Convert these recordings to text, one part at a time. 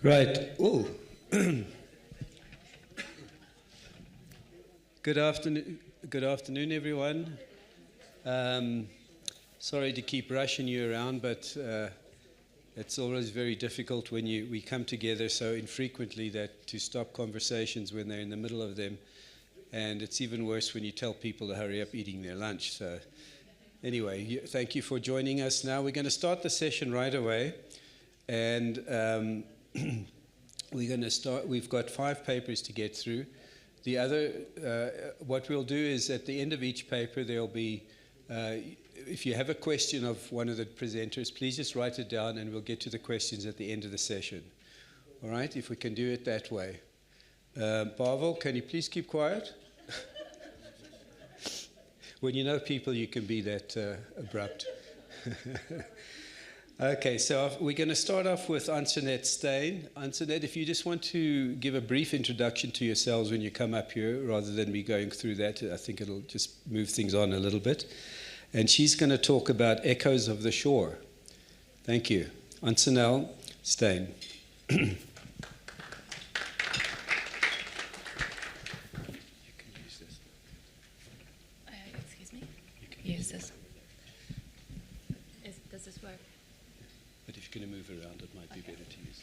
Right. Oh. Good afternoon, everyone. Sorry to keep rushing you around, but it's always very difficult when we come together so infrequently that to stop conversations when they're in the middle of them. And it's even worse when you tell people to hurry up eating their lunch. So anyway, thank you for joining us now. We're going to start the session right away. And we're going to start. We've got 5 papers to get through. The other, what we'll do is at the end of each paper, there'll be, if you have a question of one of the presenters, please just write it down and we'll get to the questions at the end of the session. All right, if we can do it that way. Pavel, can you please keep quiet? When you know people, you can be that abrupt. Okay, so we're going to start off with Ancunel Steyn. Ancunel, if you just want to give a brief introduction to yourselves when you come up here, rather than me going through that, I think it'll just move things on a little bit. And she's going to talk about Echoes of the Shore. Thank you. Ancunel Steyn. Excuse me? Use this. Does this work? But if you're going to move around, it might be better to use.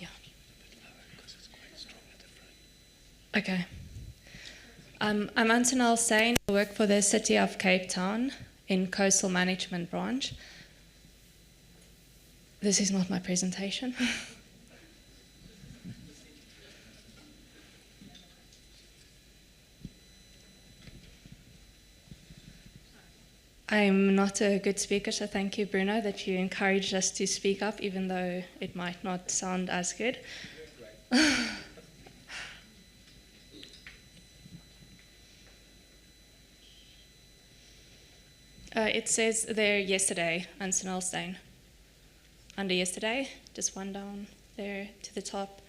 Yeah. Keep it a bit lower because it's quite strong at the front. Okay. I'm Ancunel Steyn. I work for the City of Cape Town in Coastal Management Branch. This is not my presentation. I'm not a good speaker, so thank you, Bruno, that you encouraged us to speak up, even though it might not sound as good. It says there yesterday, Ancunel Steyn. Under yesterday, just one down there to the top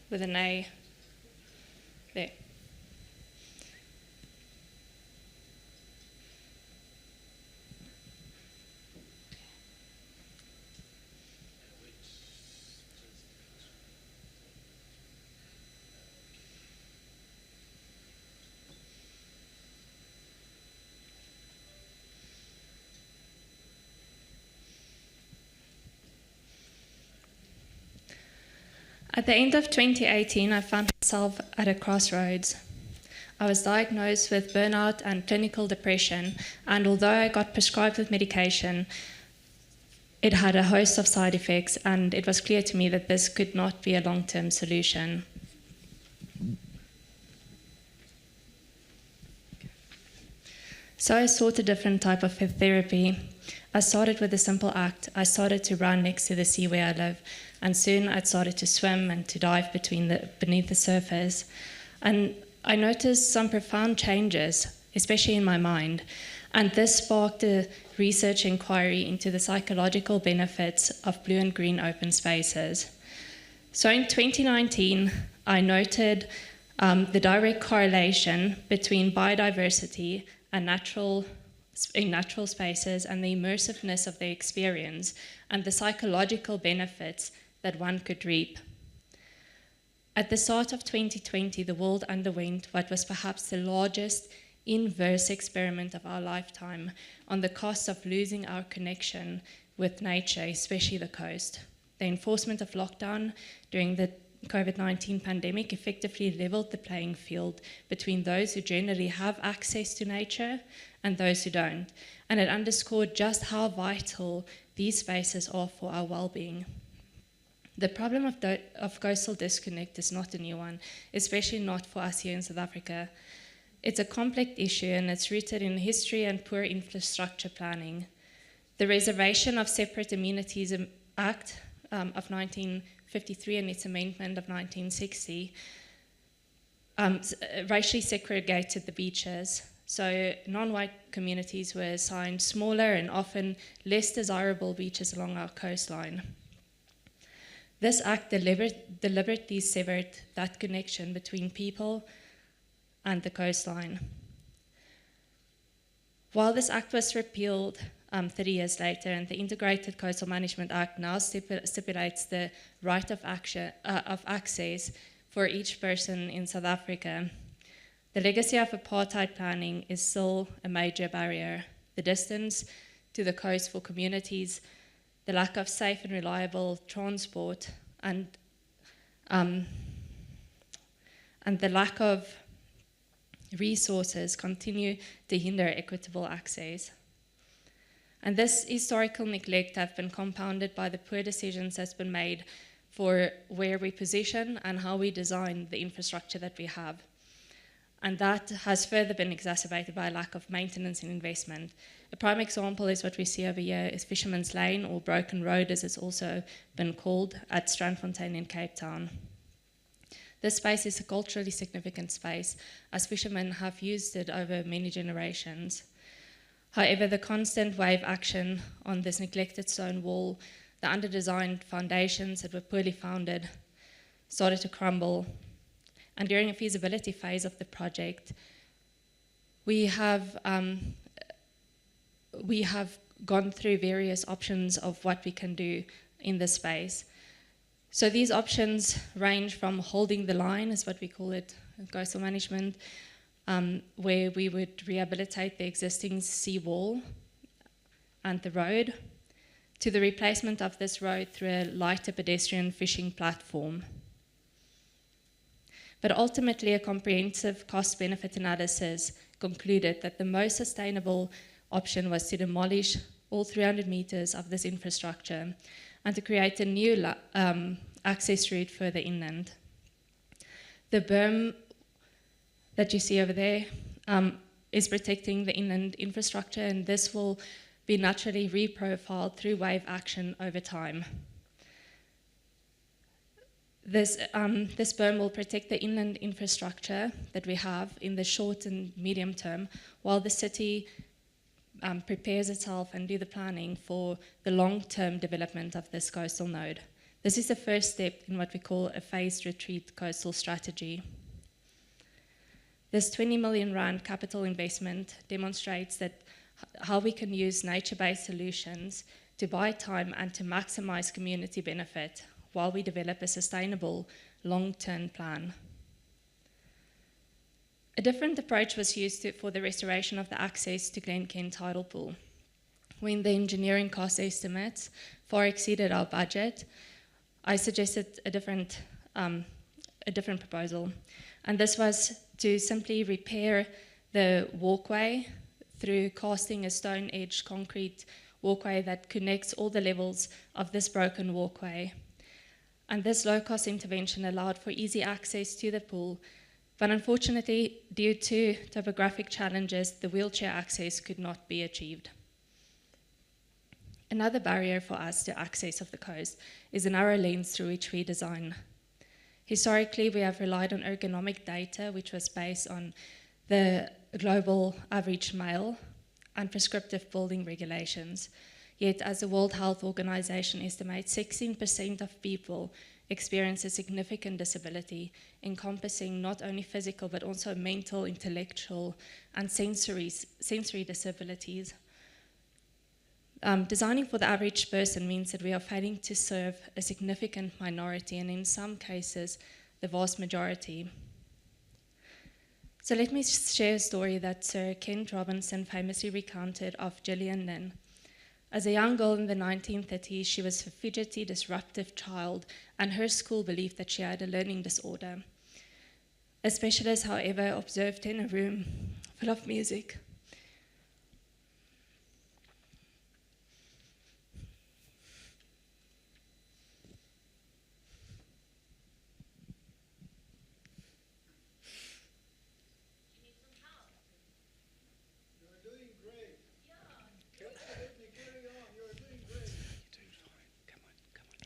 with an A. There. At the end of 2018, I found myself at a crossroads. I was diagnosed with burnout and clinical depression, and although I got prescribed with medication, it had a host of side effects, and it was clear to me that this could not be a long-term solution. So I sought a different type of therapy. I started with a simple act. I started to run next to the sea where I live, and soon I started to swim and to dive beneath the surface. And I noticed some profound changes, especially in my mind. And this sparked a research inquiry into the psychological benefits of blue and green open spaces. So in 2019, I noted the direct correlation between biodiversity and natural spaces and the immersiveness of the experience and the psychological benefits that one could reap. At the start of 2020, the world underwent what was perhaps the largest inverse experiment of our lifetime on the cost of losing our connection with nature, especially the coast. The enforcement of lockdown during the COVID-19 pandemic effectively leveled the playing field between those who generally have access to nature and those who don't, and it underscored just how vital these spaces are for our well-being. The problem of coastal disconnect is not a new one, especially not for us here in South Africa. It's a complex issue, and it's rooted in history and poor infrastructure planning. The Reservation of Separate Amenities Act of 1953 and its amendment of 1960 racially segregated the beaches. So non-white communities were assigned smaller and often less desirable beaches along our coastline. This act deliberately severed that connection between people and the coastline. While this act was repealed, 30 years later, and the Integrated Coastal Management Act now stipulates the right of access for each person in South Africa. The legacy of apartheid planning is still a major barrier. The distance to the coast for communities, the lack of safe and reliable transport, and the lack of resources continue to hinder equitable access. And this historical neglect has been compounded by the poor decisions that's been made for where we position and how we design the infrastructure that we have. And that has further been exacerbated by a lack of maintenance and investment. A prime example is what we see over here is Fisherman's Lane, or Broken Road as it's also been called, at Strandfontein in Cape Town. This space is a culturally significant space, as fishermen have used it over many generations. However, the constant wave action on this neglected stone wall, the under-designed foundations that were poorly founded, started to crumble. And during a feasibility phase of the project, we have gone through various options of what we can do in this space. So these options range from holding the line, is what we call it in coastal management, where we would rehabilitate the existing seawall and the road, to the replacement of this road through a lighter pedestrian fishing platform. But ultimately, a comprehensive cost-benefit analysis concluded that the most sustainable option was to demolish all 300 meters of this infrastructure and to create a new access route further inland. The berm that you see over there is protecting the inland infrastructure, and this will be naturally reprofiled through wave action over time. This berm will protect the inland infrastructure that we have in the short and medium term, while the city prepares itself and do the planning for the long-term development of this coastal node. This is the first step in what we call a phased retreat coastal strategy. This 20 million rand capital investment demonstrates that how we can use nature-based solutions to buy time and to maximize community benefit while we develop a sustainable long-term plan. A different approach was used for the restoration of the access to Glen Kent tidal pool. When the engineering cost estimates far exceeded our budget, I suggested a different proposal, and this was to simply repair the walkway through casting a stone-edged concrete walkway that connects all the levels of this broken walkway. And this low-cost intervention allowed for easy access to the pool, but unfortunately, due to topographic challenges, the wheelchair access could not be achieved. Another barrier for us to access of the coast is the narrow lanes through which we design. Historically, we have relied on ergonomic data, which was based on the global average male and prescriptive building regulations. Yet, as the World Health Organization estimates, 16% of people experience a significant disability, encompassing not only physical but also mental, intellectual, and sensory disabilities. Designing for the average person means that we are failing to serve a significant minority, and in some cases, the vast majority. So let me share a story that Sir Kent Robinson famously recounted of Gillian Lynn. As a young girl in the 1930s, she was a fidgety, disruptive child, and her school believed that she had a learning disorder. A specialist, however, observed her in a room full of music.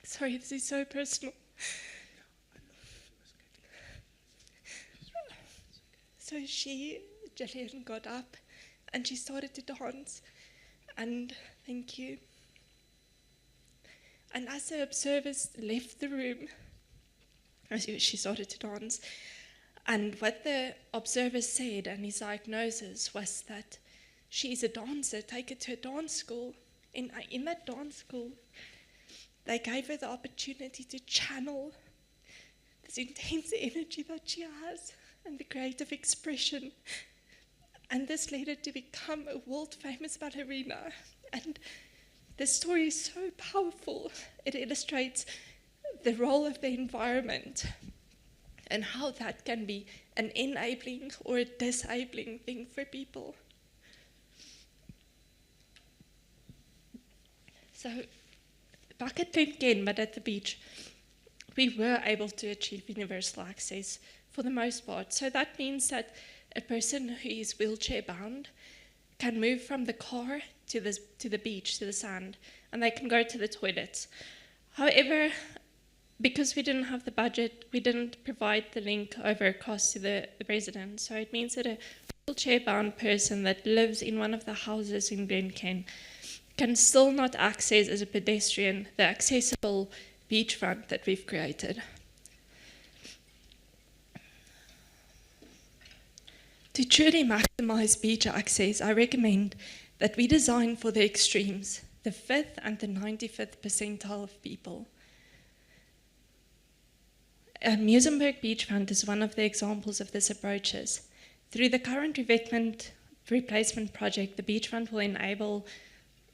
Sorry, this is so personal. So Gillian got up and she started to dance, and thank you. And as the observers left the room, she started to dance, and what the observers said and his diagnosis was that she's a dancer, take her to a dance school. And in that dance school, they gave her the opportunity to channel this intense energy that she has and the creative expression. And this led her to become a world-famous ballerina. And the story is so powerful. It illustrates the role of the environment and how that can be an enabling or a disabling thing for people. So back at Ntale, but at the beach, we were able to achieve universal access for the most part. So that means that a person who is wheelchair bound can move from the car to the beach, to the sand, and they can go to the toilets. However, because we didn't have the budget, we didn't provide the link over cost to the residents. So it means that a wheelchair-bound person that lives in one of the houses in Glencairn can still not access as a pedestrian the accessible beachfront that we've created. To truly maximize beach access, I recommend that we design for the extremes, the 5th and the 95th percentile of people. Muizenberg Beachfront is one of the examples of this approaches. Through the current replacement project, the beachfront will enable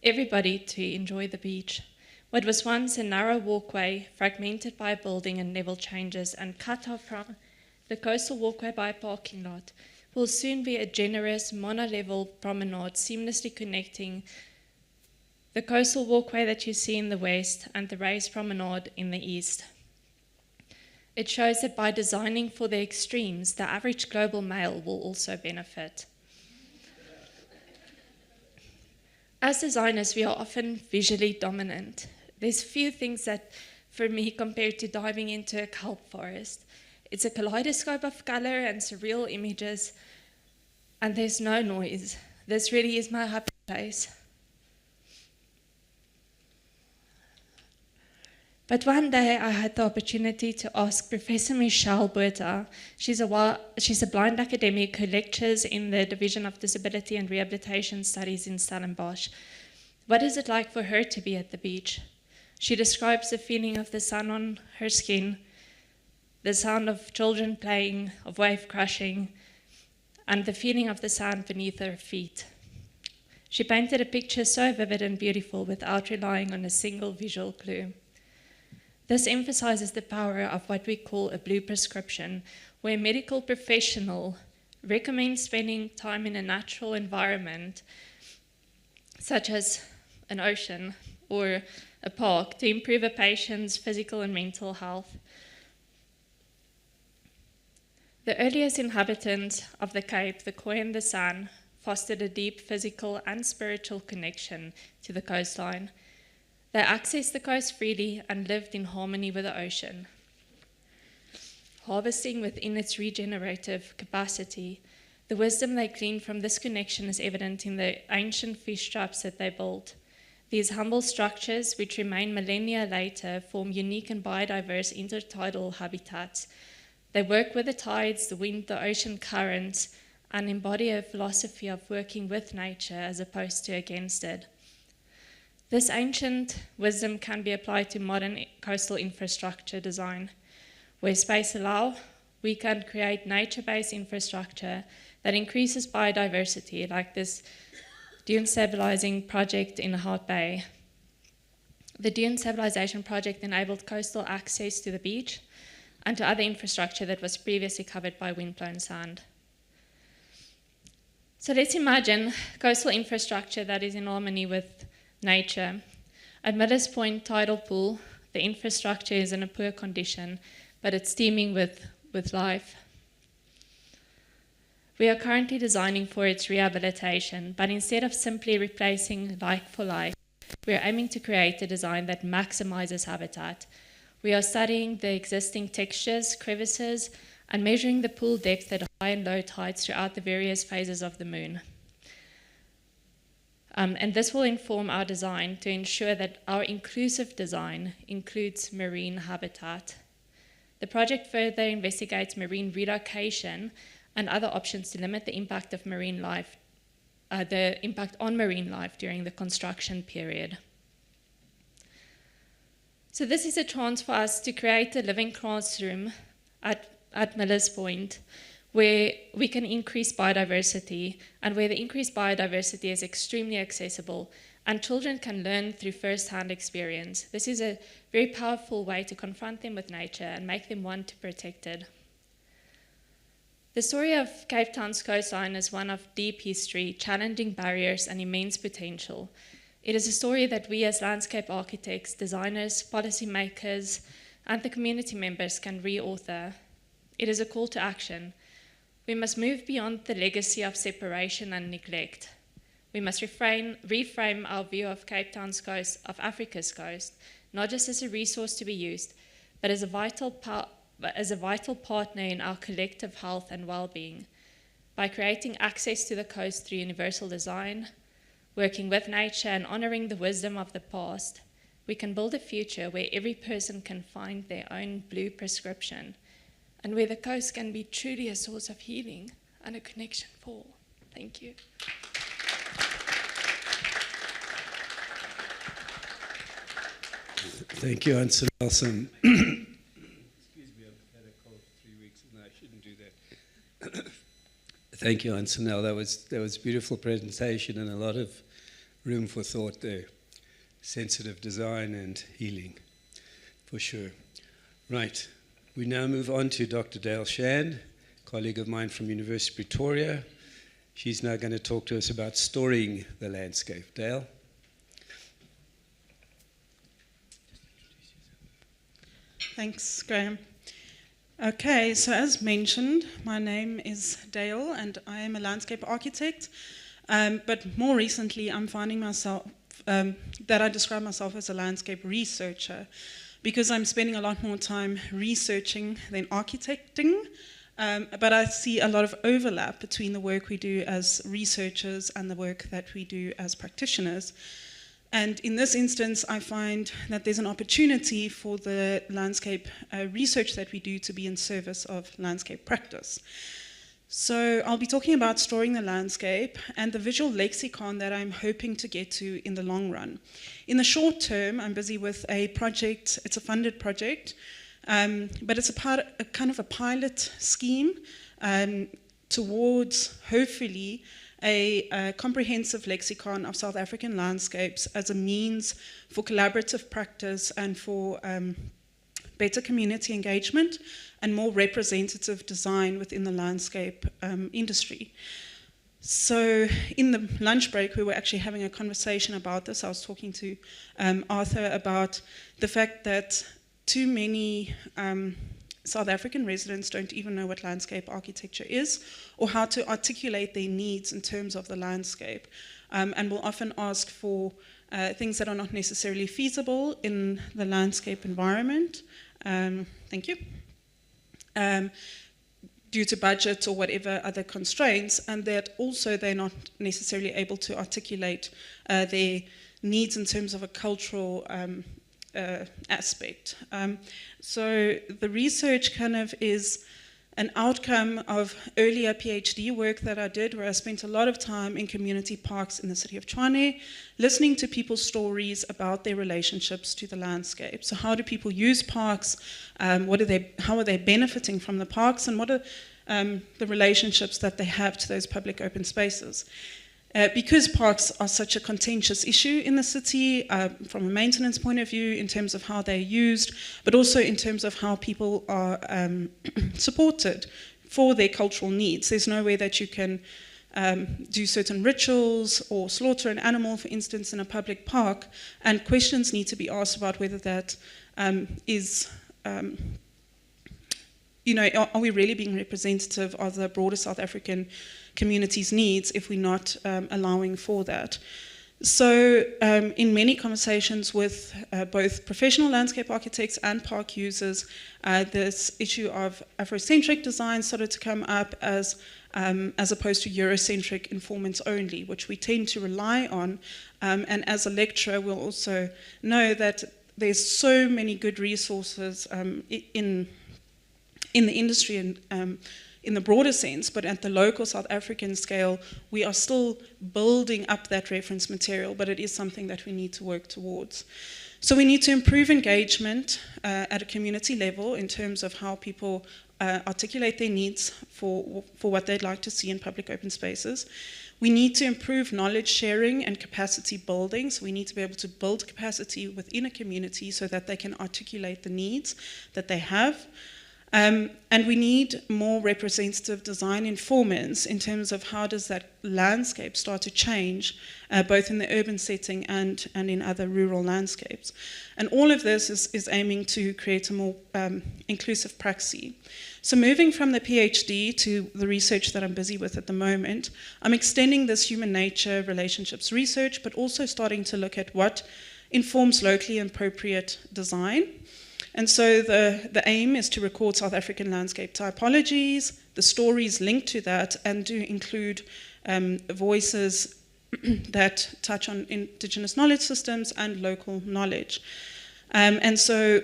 everybody to enjoy the beach. What was once a narrow walkway, fragmented by a building and level changes, and cut off from the coastal walkway by a parking lot, will soon be a generous mono-level promenade seamlessly connecting the coastal walkway that you see in the west and the raised promenade in the east. It shows that by designing for the extremes, the average global male will also benefit. As designers, we are often visually dominant. There's few things that, for me, compared to diving into a kelp forest. It's a kaleidoscope of color and surreal images, and there's no noise. This really is my happy place. But one day I had the opportunity to ask Professor Michelle Buerta. She's a blind academic who lectures in the Division of Disability and Rehabilitation Studies in Stellenbosch. What is it like for her to be at the beach? She describes the feeling of the sun on her skin, the sound of children playing, of wave crashing, and the feeling of the sand beneath her feet. She painted a picture so vivid and beautiful without relying on a single visual clue. This emphasizes the power of what we call a blue prescription, where a medical professional recommends spending time in a natural environment, such as an ocean or a park, to improve a patient's physical and mental health. The earliest inhabitants of the Cape, the Khoi and the San, fostered a deep physical and spiritual connection to the coastline. They accessed the coast freely and lived in harmony with the ocean. Harvesting within its regenerative capacity, the wisdom they gleaned from this connection is evident in the ancient fish traps that they built. These humble structures, which remain millennia later, form unique and biodiverse intertidal habitats. They work with the tides, the wind, the ocean currents, and embody a philosophy of working with nature as opposed to against it. This ancient wisdom can be applied to modern coastal infrastructure design. Where space allows, we can create nature-based infrastructure that increases biodiversity, like this dune stabilizing project in Hout Bay. The dune stabilization project enabled coastal access to the beach and to other infrastructure that was previously covered by wind-blown sand. So let's imagine coastal infrastructure that is in harmony with nature. At Miller's Point Tidal Pool, the infrastructure is in a poor condition, but it's teeming with life. We are currently designing for its rehabilitation, but instead of simply replacing like for like, we are aiming to create a design that maximizes habitat. We are studying the existing textures, crevices, and measuring the pool depth at high and low tides throughout the various phases of the moon. And this will inform our design to ensure that our inclusive design includes marine habitat. The project further investigates marine relocation and other options to limit the impact of marine life the impact on marine life during the construction period. So this is a chance for us to create a living classroom at Miller's Point, where we can increase biodiversity, and where the increased biodiversity is extremely accessible, and children can learn through first-hand experience. This is a very powerful way to confront them with nature and make them want to protect it. The story of Cape Town's coastline is one of deep history, challenging barriers, and immense potential. It is a story that we as landscape architects, designers, policymakers, and the community members can re-author. It is a call to action. We must move beyond the legacy of separation and neglect. We must reframe our view of Cape Town's coast, of Africa's coast, not just as a resource to be used, but as a vital partner in our collective health and well-being. By creating access to the coast through universal design, working with nature and honoring the wisdom of the past, we can build a future where every person can find their own blue prescription, and where the coast can be truly a source of healing and a connection for all. Thank you. Thank you, Ancunel. Excuse me, I've had a cold for 3 weeks and I shouldn't do that. Thank you, Ancunel. That was a beautiful presentation and a lot of room for thought there. Sensitive design and healing, for sure. Right, we now move on to Dr. Dayle Shand, colleague of mine from University of Pretoria. She's now going to talk to us about storing the landscape. Dayle? Thanks, Graham. Okay, so as mentioned, my name is Dayle and I am a landscape architect, but more recently I'm finding myself, that I describe myself as a landscape researcher, because I'm spending a lot more time researching than architecting, but I see a lot of overlap between the work we do as researchers and the work that we do as practitioners. And in this instance, I find that there's an opportunity for the landscape research that we do to be in service of landscape practice. So I'll be talking about storing the landscape and the visual lexicon that I'm hoping to get to in the long run. In the short term, I'm busy with a project. It's a funded project, but it's a kind of a pilot scheme towards, hopefully, a comprehensive lexicon of South African landscapes as a means for collaborative practice and for better community engagement and more representative design within the landscape industry. So in the lunch break, we were actually having a conversation about this. I was talking to Arthur about the fact that too many South African residents don't even know what landscape architecture is or how to articulate their needs in terms of the landscape, and will often ask for things that are not necessarily feasible in the landscape environment. Thank you. Due to budget or whatever other constraints, and that also they're not necessarily able to articulate their needs in terms of a cultural aspect. So the research kind of is an outcome of earlier PhD work that I did, where I spent a lot of time in community parks in the city of Tshwane, listening to people's stories about their relationships to the landscape. So how do people use parks? How are they benefiting from the parks? And what are the relationships that they have to those public open spaces? Because parks are such a contentious issue in the city, from a maintenance point of view, in terms of how they're used, but also in terms of how people are supported for their cultural needs. There's no way that you can do certain rituals or slaughter an animal, for instance, in a public park, and questions need to be asked about whether that is... are we really being representative of the broader South African community's needs if we're not allowing for that? So in many conversations with both professional landscape architects and park users, this issue of Afrocentric design started to come up as opposed to Eurocentric informants only, which we tend to rely on. And as a lecturer, we'll also know that there's so many good resources in the industry and in the broader sense, but at the local South African scale, we are still building up that reference material, but it is something that we need to work towards. So we need to improve engagement at a community level in terms of how people articulate their needs for what they'd like to see in public open spaces. We need to improve knowledge sharing and capacity building. So we need to be able to build capacity within a community so that they can articulate the needs that they have. And we need more representative design informants in terms of how does that landscape start to change, both in the urban setting and in other rural landscapes. And all of this is aiming to create a more inclusive praxis. So moving from the PhD to the research that I'm busy with at the moment, I'm extending this human nature relationships research, but also starting to look at what informs locally appropriate design. And so the aim is to record South African landscape typologies, the stories linked to that, and to include voices that touch on indigenous knowledge systems and local knowledge. And so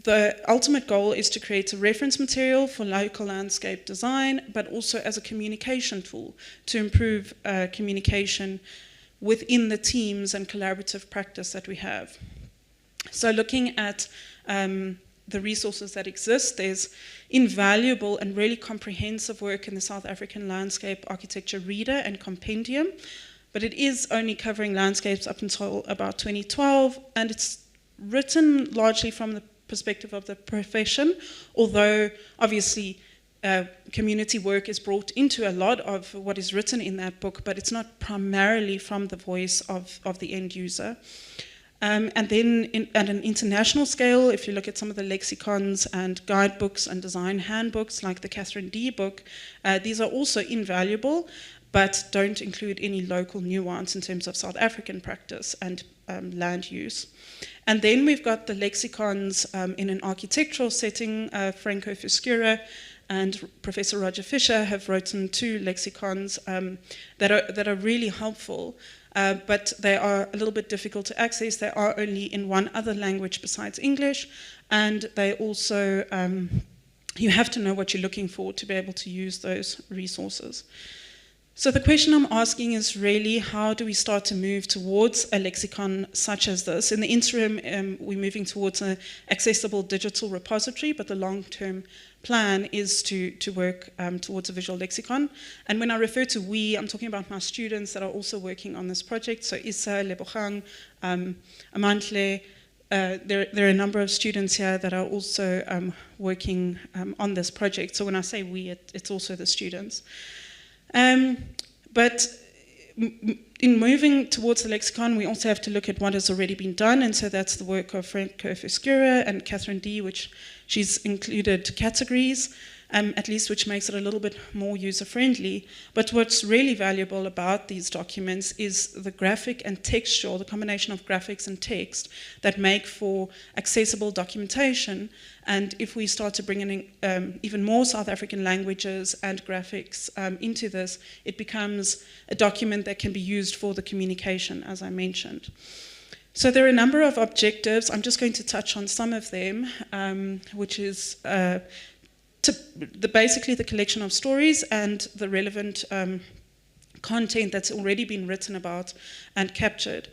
the ultimate goal is to create a reference material for local landscape design, but also as a communication tool to improve communication within the teams and collaborative practice that we have. So looking at the resources that exist, there's invaluable and really comprehensive work in the South African Landscape Architecture Reader and Compendium, but it is only covering landscapes up until about 2012, and it's written largely from the perspective of the profession, although obviously community work is brought into a lot of what is written in that book, but it's not primarily from the voice of the end user. And then at an international scale, if you look at some of the lexicons and guidebooks and design handbooks like the Catherine D book, these are also invaluable, but don't include any local nuance in terms of South African practice and land use. And then we've got the lexicons in an architectural setting. Franco Fuscura and Professor Roger Fisher have written 2 lexicons that are really helpful. But they are a little bit difficult to access. They are only in one other language besides English, and they also, you have to know what you're looking for to be able to use those resources. So the question I'm asking is really, how do we start to move towards a lexicon such as this? In the interim, we're moving towards an accessible digital repository, but the long-term plan is to work towards a visual lexicon. And when I refer to we, I'm talking about my students that are also working on this project. So Issa, Lebogang, Ntale, there are a number of students here that are also working on this project. So when I say we, it's also the students. But in moving towards the lexicon, we also have to look at what has already been done, and so that's the work of Franco Fuscura and Catherine D, which she's included categories, at least which makes it a little bit more user-friendly. But what's really valuable about these documents is the graphic and textual, the combination of graphics and text that make for accessible documentation. And if we start to bring in even more South African languages and graphics into this, it becomes a document that can be used for the communication, as I mentioned. So there are a number of objectives. I'm just going to touch on some of them, which is basically the collection of stories and the relevant content that's already been written about and captured.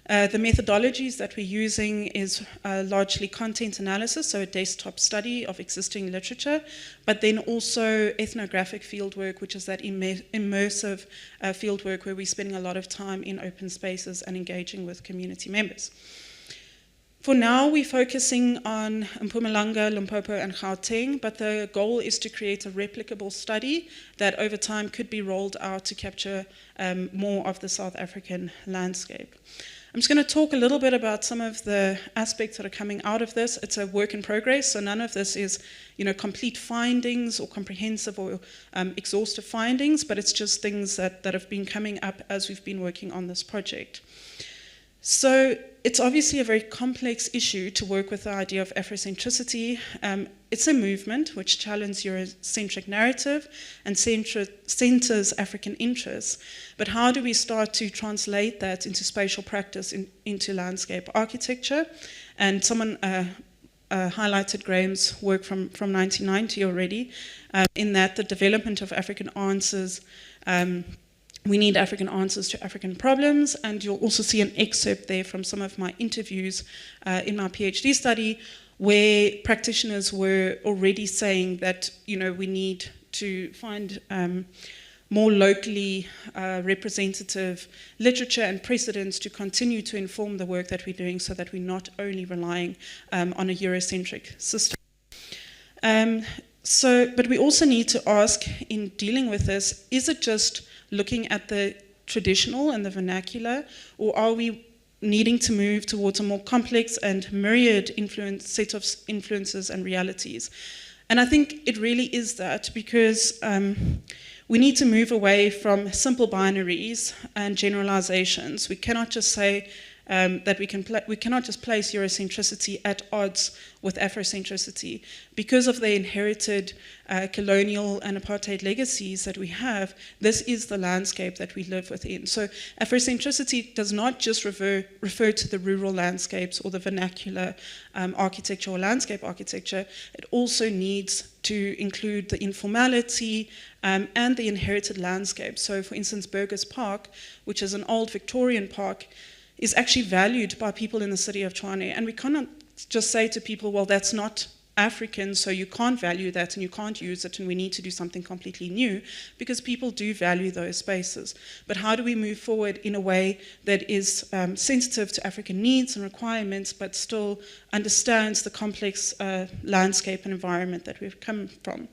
The methodologies that we're using is largely content analysis, so a desktop study of existing literature, but then also ethnographic fieldwork, which is that immersive fieldwork where we're spending a lot of time in open spaces and engaging with community members. For now, we're focusing on Mpumalanga, Limpopo, and Gauteng, but the goal is to create a replicable study that over time could be rolled out to capture more of the South African landscape. I'm just going to talk a little bit about some of the aspects that are coming out of this. It's a work in progress, so none of this is, complete findings or comprehensive or exhaustive findings, but it's just things that have been coming up as we've been working on this project. So it's obviously a very complex issue to work with the idea of Afrocentricity. It's a movement which challenges Eurocentric narrative and centers African interests. But how do we start to translate that into spatial practice, into landscape architecture? And someone highlighted Graham's work from 1990 already, in that the development of African answers, we need African answers to African problems, and you'll also see an excerpt there from some of my interviews in my PhD study, where practitioners were already saying that, we need to find more locally representative literature and precedents to continue to inform the work that we're doing, so that we're not only relying on a Eurocentric system. But we also need to ask, in dealing with this, is it just looking at the traditional and the vernacular, or are we needing to move towards a more complex and myriad set of influences and realities? And I think it really is that, because we need to move away from simple binaries and generalizations. We cannot just say that we cannot just place Eurocentricity at odds with Afrocentricity. Because of the inherited colonial and apartheid legacies that we have, this is the landscape that we live within. So Afrocentricity does not just refer to the rural landscapes or the vernacular architecture or landscape architecture. It also needs to include the informality and the inherited landscape. So for instance, Burgess Park, which is an old Victorian park, is actually valued by people in the city of Tshwane. And we cannot just say to people, well, that's not African, so you can't value that and you can't use it, and we need to do something completely new, because people do value those spaces. But how do we move forward in a way that is sensitive to African needs and requirements, but still understands the complex landscape and environment that we've come from?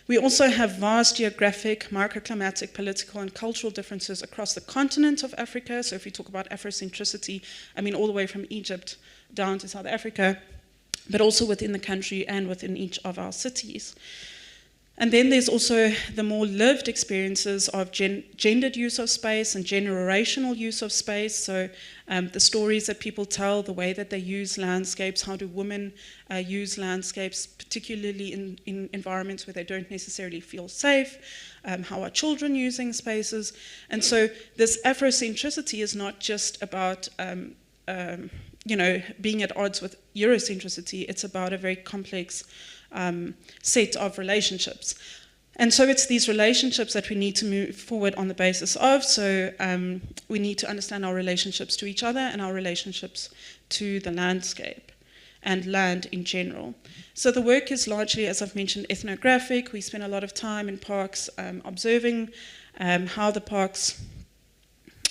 We also have vast geographic, microclimatic, political, and cultural differences across the continent of Africa. So if we talk about Afrocentricity, I mean all the way from Egypt down to South Africa, but also within the country and within each of our cities. And then there's also the more lived experiences of gendered use of space and generational use of space. So the stories that people tell, the way that they use landscapes, how do women use landscapes, particularly in environments where they don't necessarily feel safe, how are children using spaces. And so this Afrocentricity is not just about being at odds with Eurocentricity. It's about a very complex set of relationships. And so it's these relationships that we need to move forward on the basis of. So we need to understand our relationships to each other and our relationships to the landscape and land in general. So the work is largely, as I've mentioned, ethnographic. We spend a lot of time in parks observing how the parks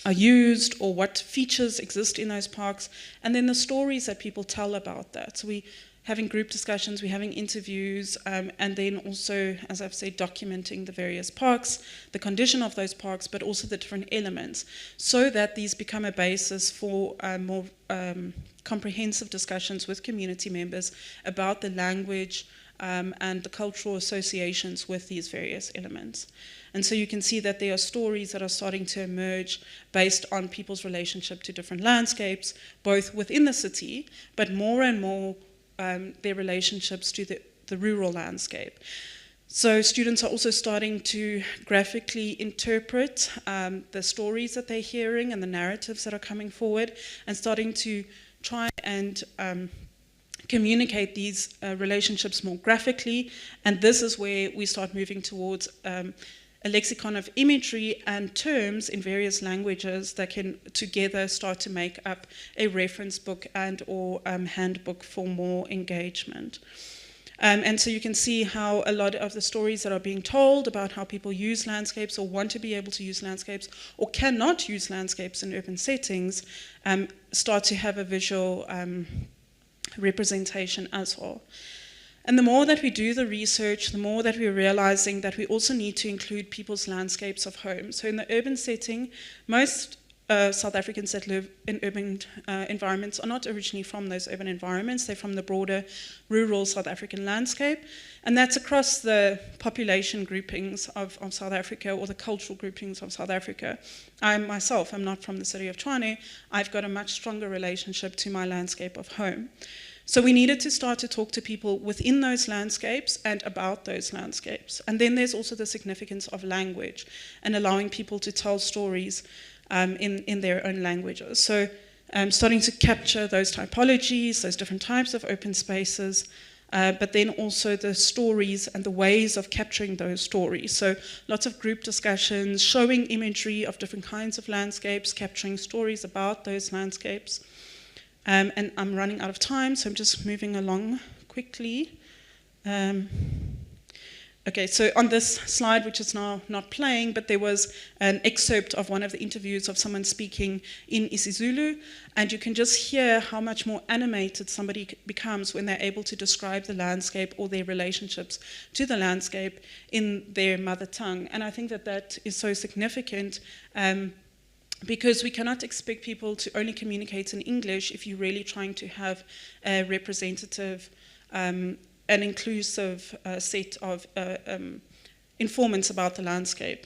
are used or what features exist in those parks, and then the stories that people tell about that. So we having group discussions, we're having interviews, and then also, as I've said, documenting the various parks, the condition of those parks, but also the different elements, so that these become a basis for more comprehensive discussions with community members about the language and the cultural associations with these various elements. And so you can see that there are stories that are starting to emerge based on people's relationship to different landscapes, both within the city, but more and more their relationships to the rural landscape. So students are also starting to graphically interpret the stories that they're hearing and the narratives that are coming forward, and starting to try and communicate these relationships more graphically. And this is where we start moving towards a lexicon of imagery and terms in various languages that can together start to make up a reference book and or handbook for more engagement. And so you can see how a lot of the stories that are being told about how people use landscapes or want to be able to use landscapes or cannot use landscapes in urban settings start to have a visual representation as well. And the more that we do the research, the more that we're realizing that we also need to include people's landscapes of home. So in the urban setting, most South Africans that live in urban environments are not originally from those urban environments. They're from the broader rural South African landscape. And that's across the population groupings of South Africa, or the cultural groupings of South Africa. I myself am not from the city of Tshwane. I've got a much stronger relationship to my landscape of home. So we needed to start to talk to people within those landscapes and about those landscapes. And then there's also the significance of language and allowing people to tell stories in their own languages. So starting to capture those typologies, those different types of open spaces, but then also the stories and the ways of capturing those stories. So lots of group discussions, showing imagery of different kinds of landscapes, capturing stories about those landscapes. And I'm running out of time, so I'm just moving along quickly. Okay, so on this slide, which is now not playing, but there was an excerpt of one of the interviews of someone speaking in isiZulu, and you can just hear how much more animated somebody becomes when they're able to describe the landscape or their relationships to the landscape in their mother tongue. And I think that that is so significant, because we cannot expect people to only communicate in English if you're really trying to have a representative an inclusive set of informants about the landscape.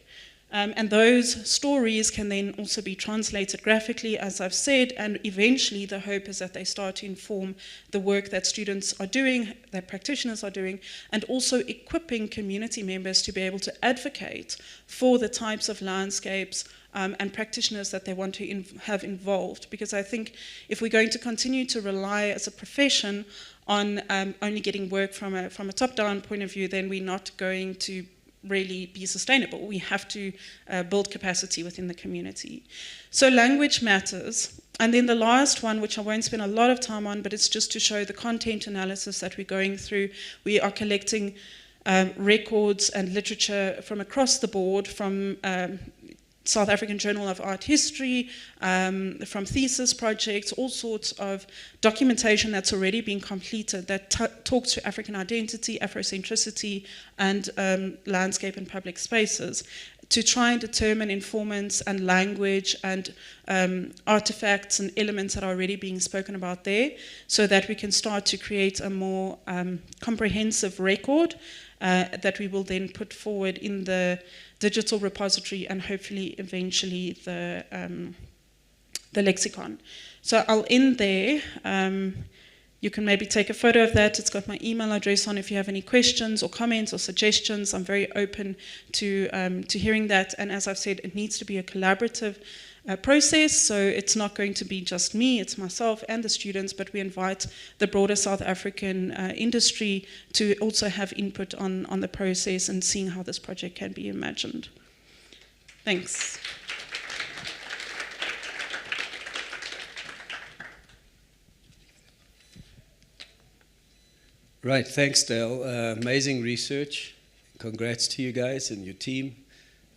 And those stories can then also be translated graphically, as I've said, and eventually the hope is that they start to inform the work that students are doing, that practitioners are doing, and also equipping community members to be able to advocate for the types of landscapes and practitioners that they want to have involved. Because I think if we're going to continue to rely as a profession on only getting work from a top-down point of view, then we're not going to really be sustainable. We have to build capacity within the community. So language matters. And then the last one, which I won't spend a lot of time on, but it's just to show the content analysis that we're going through. We are collecting records and literature from across the board, from South African Journal of Art History, from thesis projects, all sorts of documentation that's already been completed that talks to African identity, Afrocentricity, and landscape and public spaces, to try and determine informants and language and artifacts and elements that are already being spoken about there, so that we can start to create a more comprehensive record that we will then put forward in the digital repository and hopefully eventually the lexicon. So I'll end there. You can maybe take a photo of that. It's got my email address on if you have any questions or comments or suggestions. I'm very open to hearing that. And as I've said, it needs to be a collaborative process, so it's not going to be just me, it's myself and the students, but we invite the broader South African industry to also have input on the process and seeing how this project can be imagined. Thanks. Right, thanks, Dayle. Amazing research. Congrats to you guys and your team.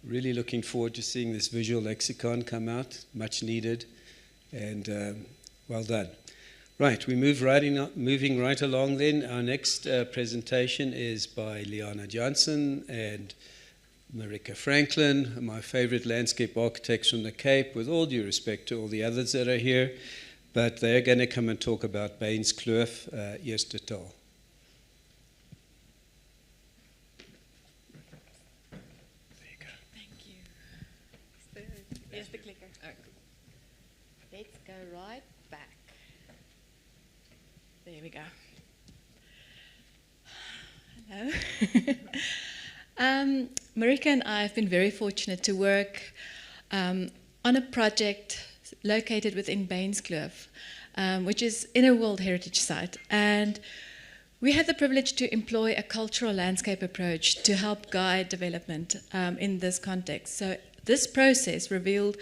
Really looking forward to seeing this visual lexicon come out, much needed, and well done. Right, we moving right along then. Our next presentation is by Liana Jansen and Marike Franklin, my favorite landscape architects from the Cape, with all due respect to all the others that are here, but they're going to come and talk about Baines Kloof, Ntale. Here's the clicker. Oh, cool. Let's go right back. There we go. Hello. Marike and I have been very fortunate to work on a project located within Baines Kloof, which is in a World Heritage Site. And we had the privilege to employ a cultural landscape approach to help guide development in this context. So this process revealed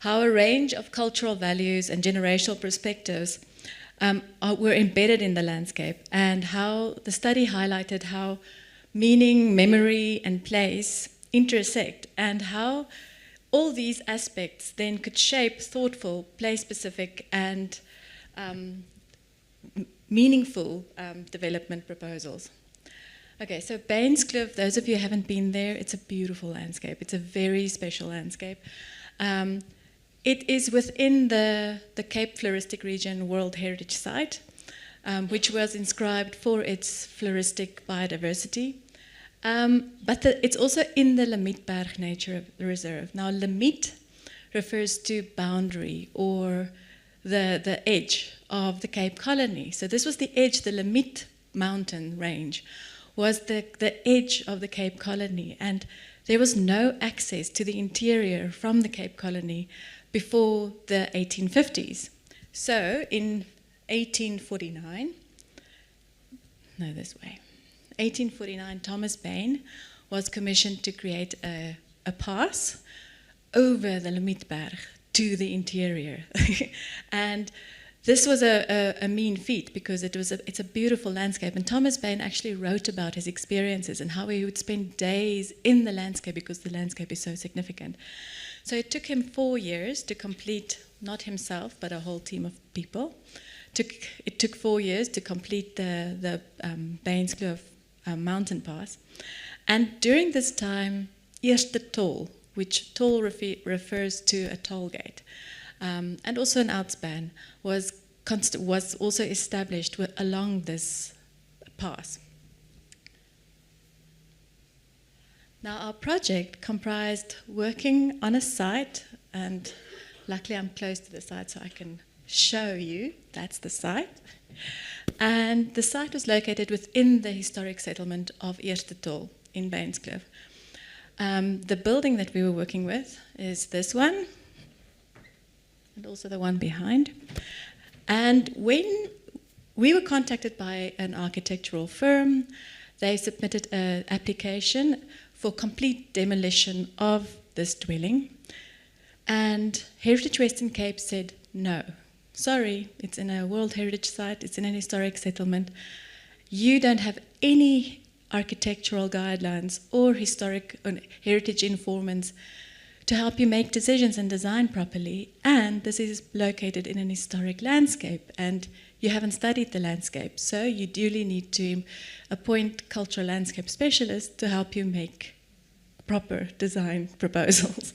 how a range of cultural values and generational perspectives were embedded in the landscape, and how the study highlighted how meaning, memory, and place intersect, and how all these aspects then could shape thoughtful, place-specific, and meaningful development proposals. Okay, so Baines Kloof, those of you who haven't been there, it's a beautiful landscape. It's a very special landscape. It is within the Cape Floristic Region World Heritage Site, which was inscribed for its floristic biodiversity. But it's also in the Limietberg Nature Reserve. Now, Limiet refers to boundary or the edge of the Cape Colony. So this was the edge, the Limiet mountain range was the edge of the Cape Colony, and there was no access to the interior from the Cape Colony before the 1850s. So in 1849, 1849, Thomas Bain was commissioned to create a pass over the Limmitberg to the interior. And this was a mean feat because it's a beautiful landscape. And Thomas Bain actually wrote about his experiences and how he would spend days in the landscape because the landscape is so significant. So it took him 4 years to complete, not himself, but a whole team of people. It took 4 years to complete the Baenskloof mountain pass. And during this time, Eerste Tol, which toll refers to a toll gate, and also an outspan, was also established along this pass. Now, our project comprised working on a site, and luckily I'm close to the site so I can show you. That's the site. And the site was located within the historic settlement of Eerste Tol in Baenskloof. The building that we were working with is this one, and also the one behind. And when we were contacted by an architectural firm, they submitted an application for complete demolition of this dwelling. And Heritage Western Cape said, no, sorry, it's in a World Heritage Site, it's in an historic settlement. You don't have any architectural guidelines or heritage informants to help you make decisions and design properly, and this is located in an historic landscape, and you haven't studied the landscape, so you duly need to appoint cultural landscape specialists to help you make proper design proposals.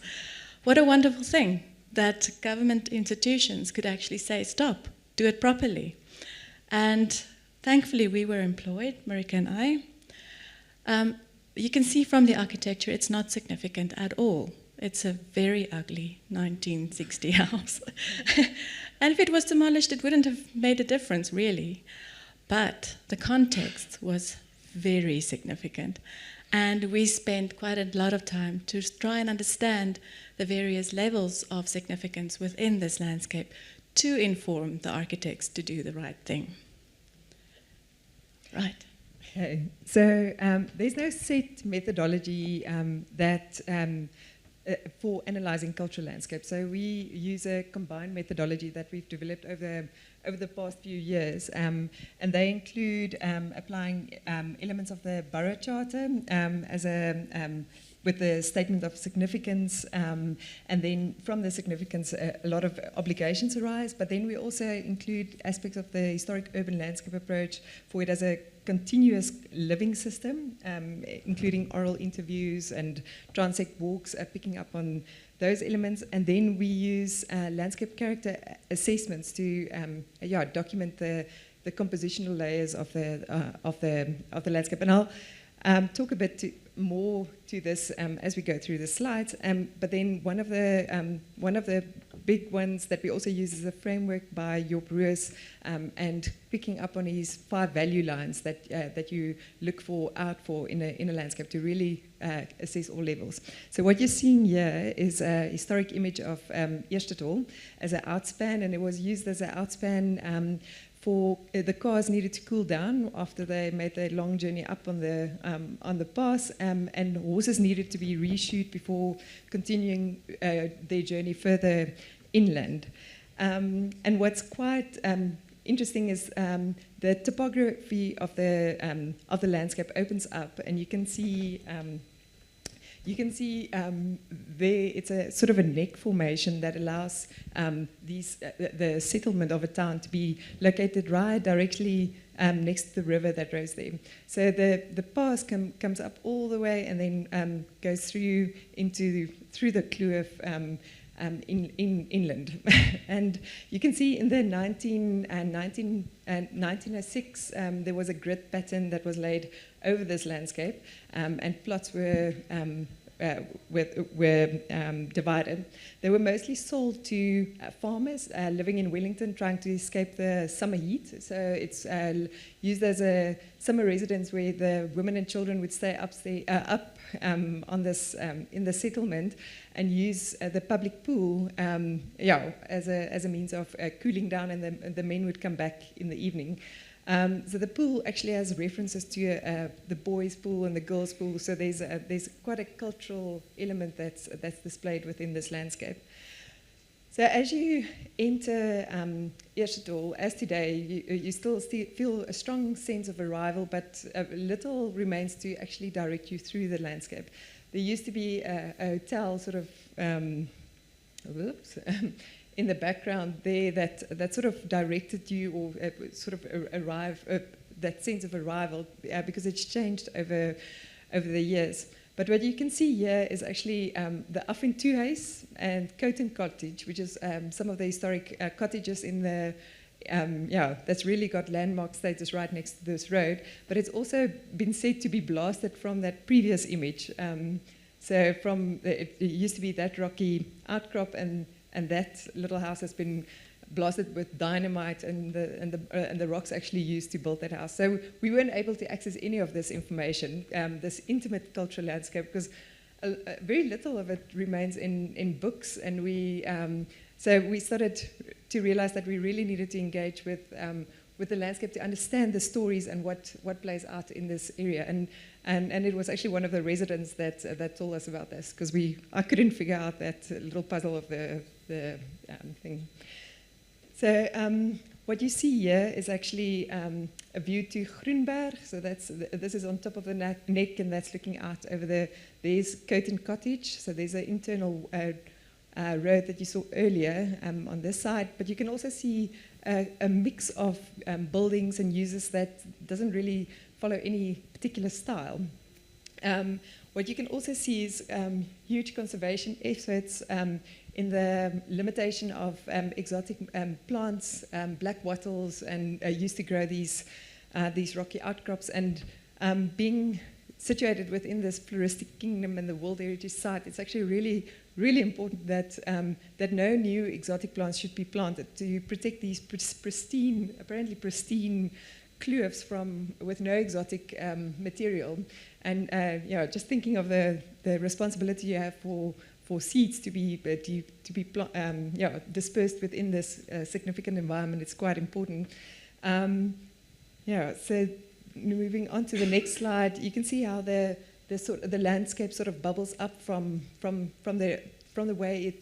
What a wonderful thing that government institutions could actually say, stop, do it properly. And thankfully we were employed, Marike and I. You can see from the architecture it's not significant at all. It's a very ugly 1960 house. And if it was demolished, it wouldn't have made a difference, really. But the context was very significant. And we spent quite a lot of time to try and understand the various levels of significance within this landscape to inform the architects to do the right thing. Right. Okay. So there's no set methodology for analysing cultural landscapes. So we use a combined methodology that we've developed over the past few years, and they include applying elements of the Borough Charter with the statement of significance, and then from the significance a lot of obligations arise, but then we also include aspects of the historic urban landscape approach for it as a continuous living system, including oral interviews and transect walks, picking up on those elements, and then we use landscape character assessments to document the compositional layers of the landscape. And I'll talk a bit more to this as we go through the slides. But then one of the big ones that we also use is a framework by Job Roos, and picking up on his 5 value lines that you look out for in a landscape to really assess all levels. So what you're seeing here is a historic image of Eerste Tol as an outspan, and it was used as an outspan for the cars needed to cool down after they made their long journey up on the pass, and horses needed to be reshoed before continuing their journey further inland. And what's quite interesting is the topography of the landscape opens up, and you can see. There it's a sort of a neck formation that allows the settlement of a town to be located right directly next to the river that runs there. So the pass comes up all the way and then goes through the kloof inland. And you can see in the 1906 there was a grid pattern that was laid over this landscape, and plots were were divided. They were mostly sold to farmers living in Wellington trying to escape the summer heat. So it's used as a summer residence where the women and children would stay up on this in the settlement and use the public pool as a means of cooling down, and the men would come back in the evening. So the pool actually has references to the boys' pool and the girls' pool. So there's quite a cultural element that's displayed within this landscape. So as you enter Ntale, as today, you still feel a strong sense of arrival, but little remains to actually direct you through the landscape. There used to be a hotel sort of in the background there that sort of directed you, or sort of that sense of arrival, because it's changed over the years. But what you can see here is actually the Ancunel and Coton Cottage, which is some of the historic cottages in the that's really got landmark status right next to this road. But it's also been said to be blasted from that previous image. So it used to be that rocky outcrop, and that little house has been blasted with dynamite, and the rocks actually used to build that house. So we weren't able to access any of this information, this intimate cultural landscape, because very little of it remains in books. And so we started to realize that we really needed to engage with the landscape to understand the stories and what plays out in this area. And it was actually one of the residents that told us about this, because I couldn't figure out that little puzzle of the thing. So what you see here is actually a view to Groenberg. So this is on top of the neck, and that's looking out over there's Coton Cottage. So there's an internal road that you saw earlier on this side. But you can also see a mix of buildings and uses that doesn't really follow any particular style. What you can also see is huge conservation efforts in the limitation of exotic plants, black wattles, and used to grow these rocky outcrops. And being situated within this floristic kingdom and the World Heritage Site, it's actually really, really important that no new exotic plants should be planted to protect these apparently pristine kloofs with no exotic material. And just thinking of the responsibility you have for seeds to be dispersed within this significant environment, it's quite important. So moving on to the next slide, you can see how the landscape sort of bubbles up from the way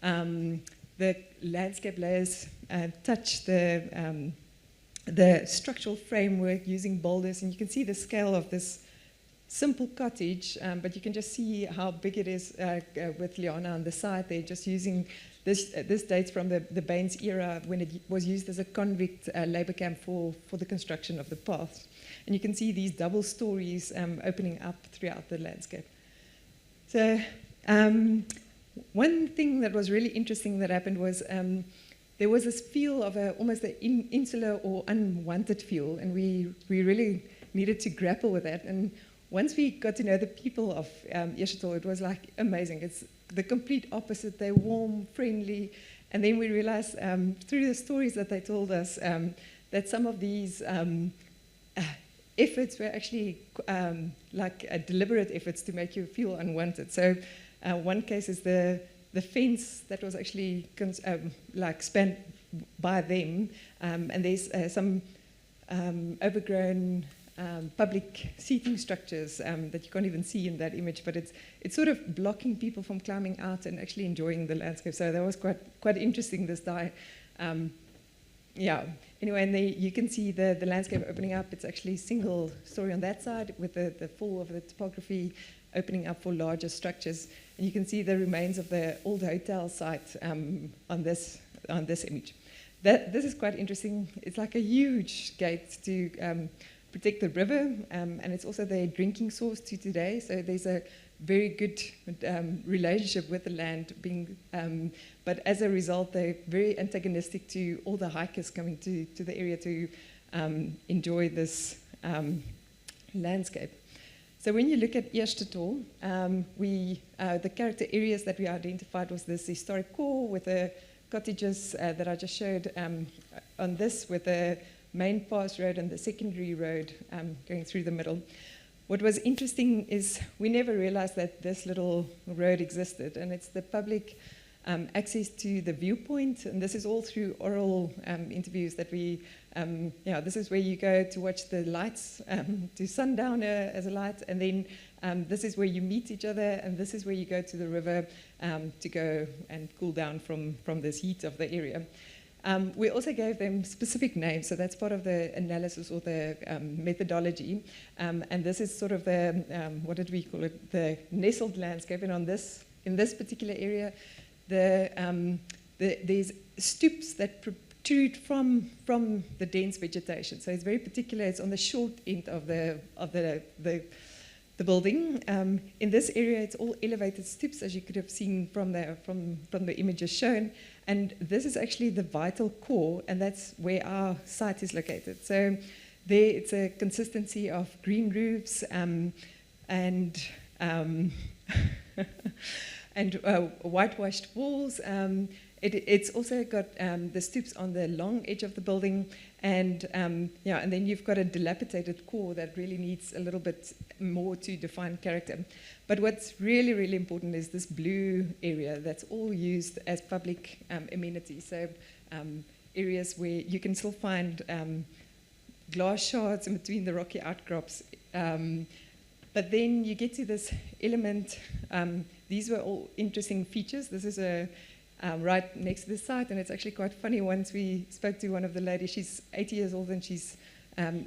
the landscape layers touch the structural framework using boulders, and you can see the scale of this simple cottage, but you can just see how big it is with Liana on the side. They're just using this dates from the Baines era, when it was used as a convict labor camp for the construction of the paths. And you can see these double stories opening up throughout the landscape. So one thing that was really interesting that happened was there was this feel of almost an insular or unwanted feel, and we really needed to grapple with that. And once we got to know the people of Ntale, it was like amazing. It's the complete opposite. They're warm, friendly, and then we realized through the stories that they told us that some of these efforts were actually deliberate efforts to make you feel unwanted. So one case is the fence that was actually spanned by them, and there's some overgrown public seating structures that you can't even see in that image, but it's sort of blocking people from climbing out and actually enjoying the landscape. So that was quite interesting, this Anyway, and you can see the landscape opening up. It's actually single story on that side, with the fall of the topography opening up for larger structures. And you can see the remains of the old hotel site on this image. This is quite interesting. It's like a huge gate to protect the river, and it's also their drinking source to today. So there's a very good relationship with the land, but as a result, they're very antagonistic to all the hikers coming to the area to enjoy this landscape. So when you look at Ntale, the character areas that we identified was this historic core with the cottages that I just showed on this, with the main pass road and the secondary road going through the middle. What was interesting is we never realized that this little road existed, and it's the public access to the viewpoint, and this is all through oral interviews that we, this is where you go to watch the lights, to sundowner as a light, and then this is where you meet each other, and this is where you go to the river to go and cool down from this heat of the area. We also gave them specific names, so that's part of the analysis or the methodology, and this is sort of the, what did we call it, the nestled landscape, and in this particular area, there's stoops that protrude from the dense vegetation. So it's very particular. It's on the short end of the building. In this area, it's all elevated stoops, as you could have seen from the images shown. And this is actually the vital core, and that's where our site is located. So there, it's a consistency of green roofs and whitewashed walls. It's also got the stoops on the long edge of the building, and and then you've got a dilapidated core that really needs a little bit more to define character. But what's really, really important is this blue area that's all used as public amenities. So areas where you can still find glass shards in between the rocky outcrops. But then you get to this element. These were all interesting features. This is right next to the site, and it's actually quite funny. Once we spoke to one of the ladies, she's 80 years old, and she's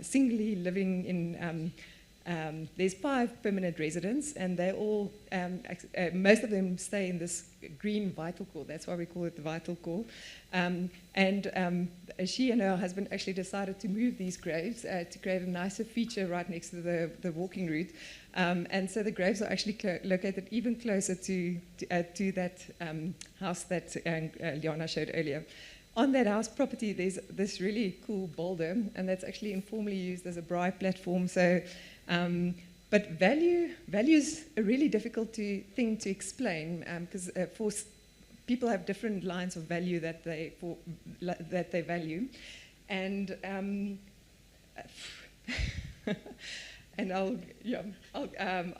singly living in, there's 5 permanent residents, and they all, most of them stay in this green vital core. That's why we call it the vital core. She and her husband actually decided to move these graves to create a nicer feature right next to the walking route. And so the graves are actually located even closer to that house that Liana showed earlier. On that house property, there's this really cool boulder, and that's actually informally used as a braai platform. So, but value is a really difficult thing to explain, because people have different lines of value that they value, and and I'll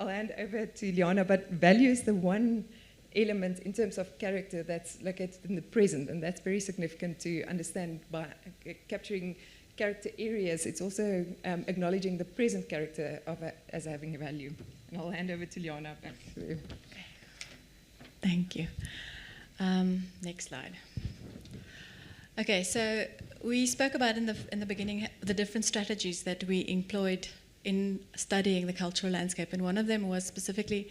hand over to Liana. But value is the one element in terms of character that's located in the present, and that's very significant to understand. By capturing character areas, it's also acknowledging the present character as having a value. And I'll hand over to Liana back to you. Thank you. Next slide. Okay, so we spoke about in the beginning the different strategies that we employed in studying the cultural landscape, and one of them was specifically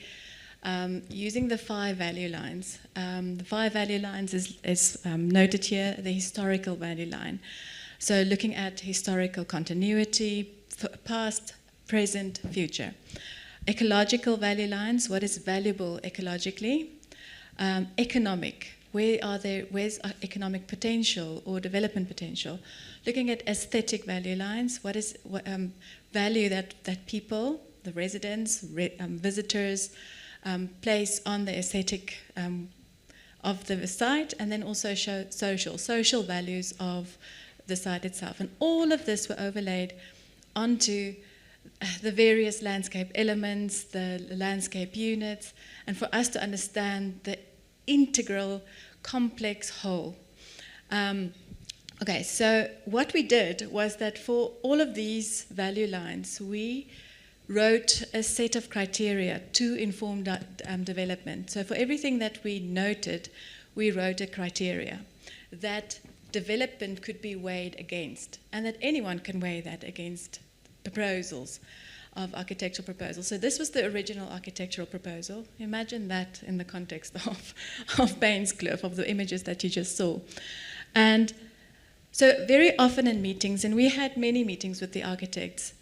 using the 5 value lines. The 5 value lines is noted here, the historical value line. So looking at historical continuity, past, present, future. Ecological value lines, what is valuable ecologically. Economic, where's economic potential or development potential. Looking at aesthetic value lines, what is value that people, the residents, visitors, place on the aesthetic of the site, and then also show social values of the site itself. And all of this were overlaid onto the various landscape elements, the landscape units, and for us to understand the integral, complex whole. Okay, so what we did was that for all of these value lines, we wrote a set of criteria to inform development. So for everything that we noted, we wrote a criteria that development could be weighed against, and that anyone can weigh that against proposals of architectural proposals. So this was the original architectural proposal. Imagine that in the context of Bainscliff, of the images that you just saw. And so very often in meetings, and we had many meetings with the architects,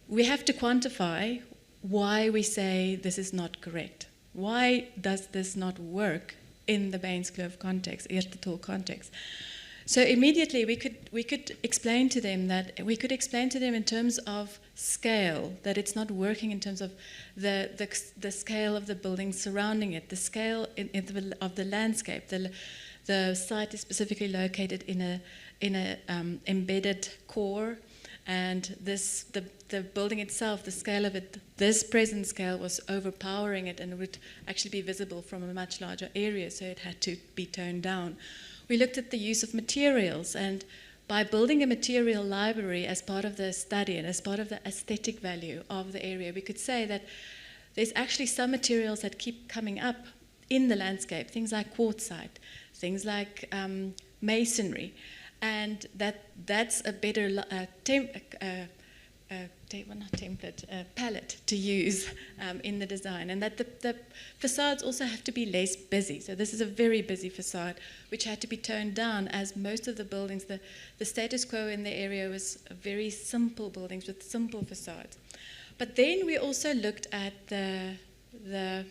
we have to quantify why we say this is not correct. Why does this not work in the Bainscliff context, Ntale context? So immediately we could explain to them in terms of scale, that it's not working in terms of the scale of the building surrounding it, the scale of the landscape. The site is specifically located in a embedded core, and the building itself, the scale of it, this present scale was overpowering it, and it would actually be visible from a much larger area, so it had to be toned down. We looked at the use of materials, and by building a material library as part of the study and as part of the aesthetic value of the area, we could say that there's actually some materials that keep coming up in the landscape, things like quartzite, things like masonry, and that's a better palette to use in the design, and that the facades also have to be less busy. So this is a very busy facade, which had to be toned down, as most of the buildings, the status quo in the area was very simple buildings with simple facades. But then we also looked at the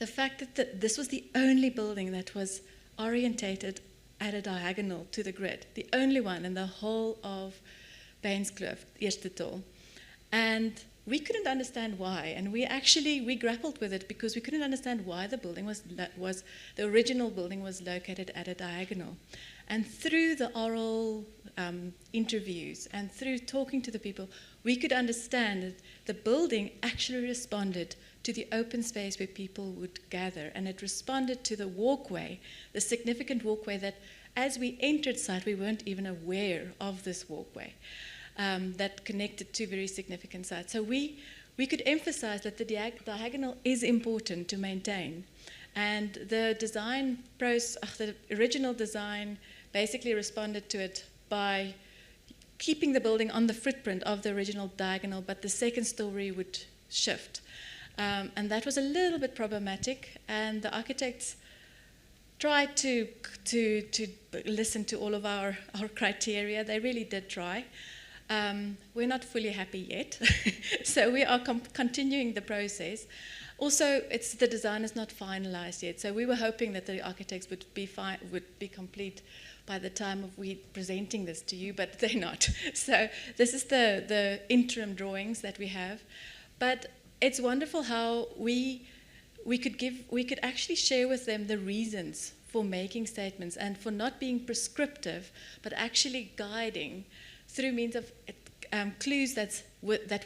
fact that this was the only building that was orientated at a diagonal to the grid, the only one in the whole of Beinskloof, Ntale. And we couldn't understand why, and we grappled with it because we couldn't understand why the building the original building was located at a diagonal. And through the oral interviews and through talking to the people, we could understand that the building actually responded to the open space where people would gather, and it responded to the walkway, the significant walkway that as we entered site, we weren't even aware of this walkway that connected to very significant sites. So we could emphasize that the diagonal is important to maintain. And the the original design basically responded to it by keeping the building on the footprint of the original diagonal, but the second story would shift. And that was a little bit problematic, and the architects tried to listen to all of our criteria. They really did try. We're not fully happy yet, so we are continuing the process. Also, the design is not finalized yet, so we were hoping that the architects would be complete by the time of we presenting this to you, but they're not. So this is the interim drawings that we have, but it's wonderful how we could actually share with them the reasons for making statements and for not being prescriptive, but actually guiding through means of clues that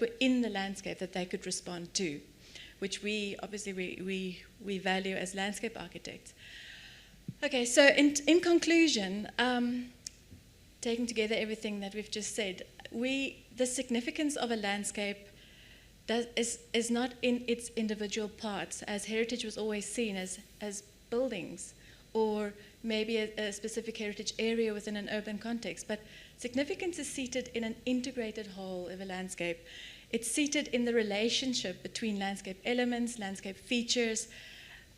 were in the landscape that they could respond to, which we value as landscape architects. Okay, so in conclusion, taking together everything that we've just said, the significance of a landscape is not in its individual parts, as heritage was always seen as buildings or maybe a specific heritage area within an urban context, but significance is seated in an integrated whole of a landscape. It's seated in the relationship between landscape elements, landscape features,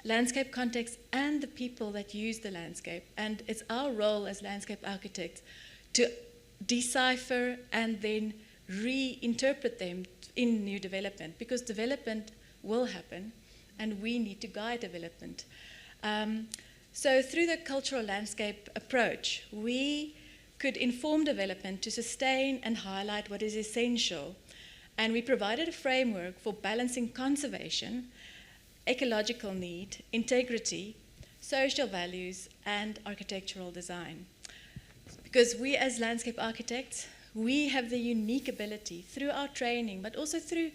landscape context, and the people that use the landscape. And it's our role as landscape architects to decipher and then reinterpret them in new development, because development will happen and we need to guide development. So through the cultural landscape approach, we could inform development to sustain and highlight what is essential, and we provided a framework for balancing conservation, ecological need, integrity, social values, and architectural design. Because we as landscape architects, we have the unique ability through our training, but also through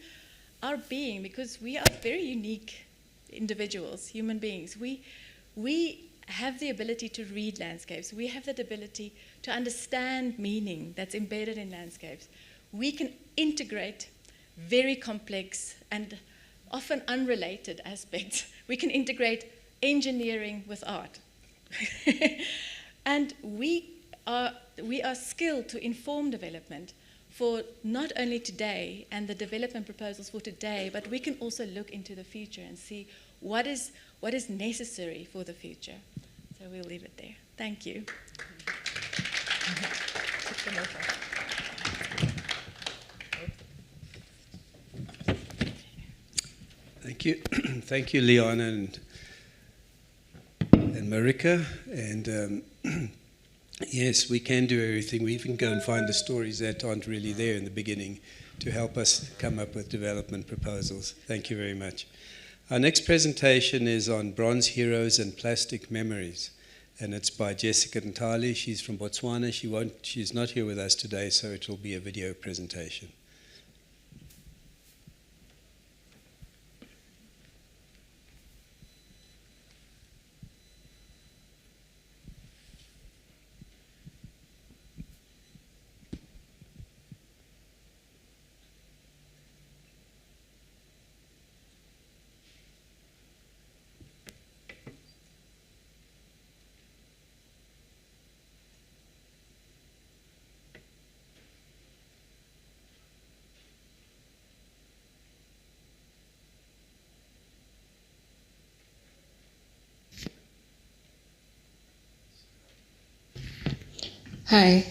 our being, because we are very unique individuals, human beings. We have the ability to read landscapes. We have the ability to understand meaning that's embedded in landscapes. We can integrate very complex and often unrelated aspects. We can integrate engineering with art. And we are skilled to inform development for not only today and the development proposals for today, but we can also look into the future and see what is necessary for the future. So we'll leave it there. Thank you. Thank you. Thank you, Liana and Marike. And yes, we can do everything. We even go and find the stories that aren't really there in the beginning to help us come up with development proposals. Thank you very much. Our next presentation is on bronze heroes and plastic memories, and it's by Jessica Ntale. She's from Botswana. She's not here with us today, so it will be a video presentation. Hi,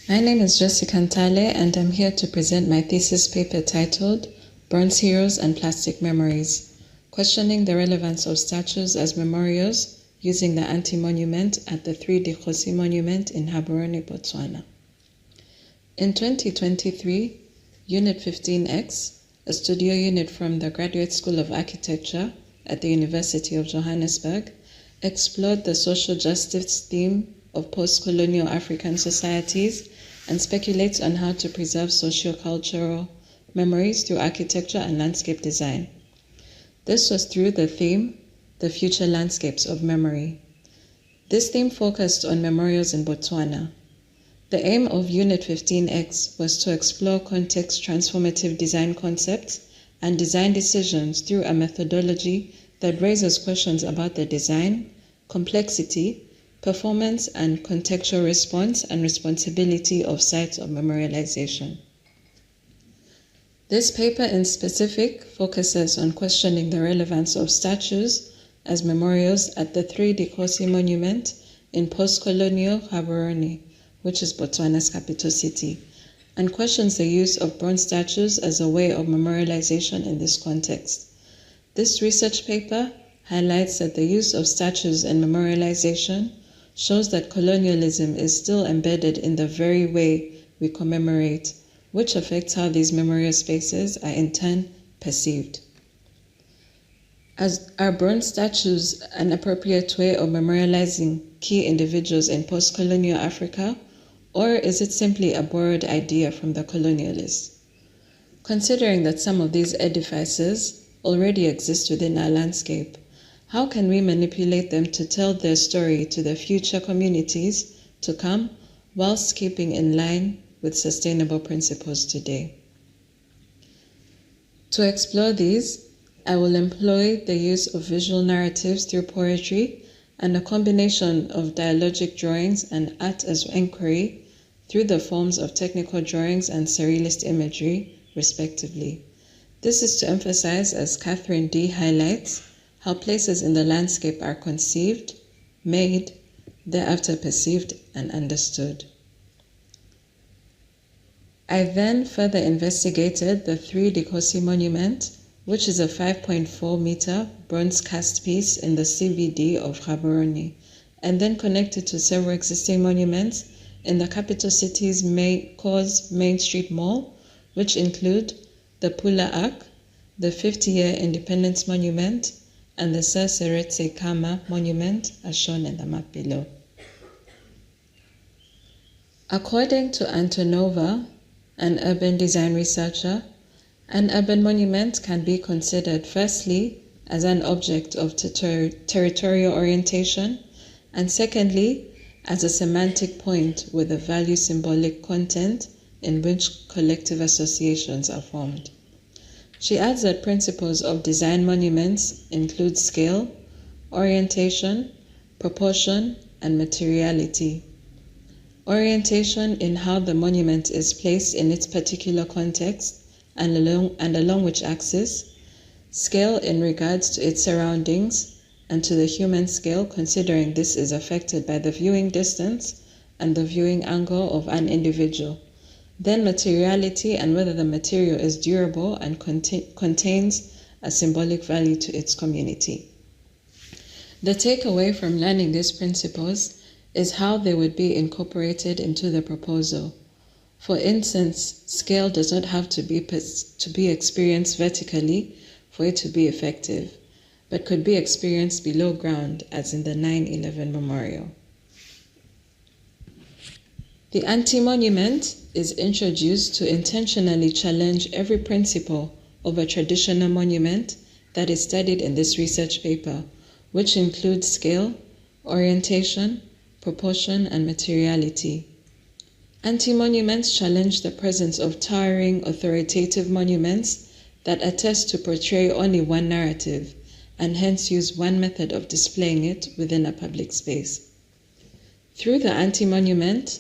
my name is Jessica Ntale, and I'm here to present my thesis paper titled Bronze Heroes and Plastic Memories, Questioning the Relevance of Statues as Memorials Using the Anti-Monument at the 3 Dikgosi Monument in Gaborone, Botswana. In 2023, Unit 15X, a studio unit from the Graduate School of Architecture at the University of Johannesburg, explored the social justice theme of post-colonial African societies and speculates on how to preserve socio-cultural memories through architecture and landscape design. This was through the theme, The Future Landscapes of Memory. This theme focused on memorials in Botswana. The aim of Unit 15X was to explore context transformative design concepts and design decisions through a methodology that raises questions about the design, complexity, performance and contextual response and responsibility of sites of memorialization. This paper in specific focuses on questioning the relevance of statues as memorials at the 3 Dikgosi Monument in post-colonial Gaborone, which is Botswana's capital city, and questions the use of bronze statues as a way of memorialization in this context. This research paper highlights that the use of statues in memorialization shows that colonialism is still embedded in the very way we commemorate, which affects how these memorial spaces are in turn perceived. Are bronze statues an appropriate way of memorializing key individuals in post-colonial Africa, or is it simply a borrowed idea from the colonialists? Considering that some of these edifices already exist within our landscape, how can we manipulate them to tell their story to the future communities to come whilst keeping in line with sustainable principles today? To explore these, I will employ the use of visual narratives through poetry and a combination of dialogic drawings and art as inquiry through the forms of technical drawings and surrealist imagery, respectively. This is to emphasize, as Catherine D. highlights, how places in the landscape are conceived, made, thereafter perceived and understood. I then further investigated the 3 Dikgosi Monument, which is a 5.4-meter bronze cast piece in the CBD of Gaborone, and then connected to several existing monuments in the capital city's Main Street Mall, which include the Pula Ark, the 50-year Independence Monument, and the Sir Seretse Khama Monument, as shown in the map below. According to Antonova, an urban design researcher, an urban monument can be considered firstly as an object of territorial orientation, and secondly, as a semantic point with a value symbolic content in which collective associations are formed. She adds that principles of design monuments include scale, orientation, proportion, and materiality. Orientation in how the monument is placed in its particular context and along which axis, scale in regards to its surroundings and to the human scale, considering this is affected by the viewing distance and the viewing angle of an individual. Then materiality and whether the material is durable and contains a symbolic value to its community. The takeaway from learning these principles is how they would be incorporated into the proposal. For instance, scale does not have to be experienced vertically for it to be effective, but could be experienced below ground, as in the 9/11 memorial. The anti-monument is introduced to intentionally challenge every principle of a traditional monument that is studied in this research paper, which includes scale, orientation, proportion, and materiality. Anti-monuments challenge the presence of towering, authoritative monuments that attest to portray only one narrative, and hence use one method of displaying it within a public space. Through the anti-monument,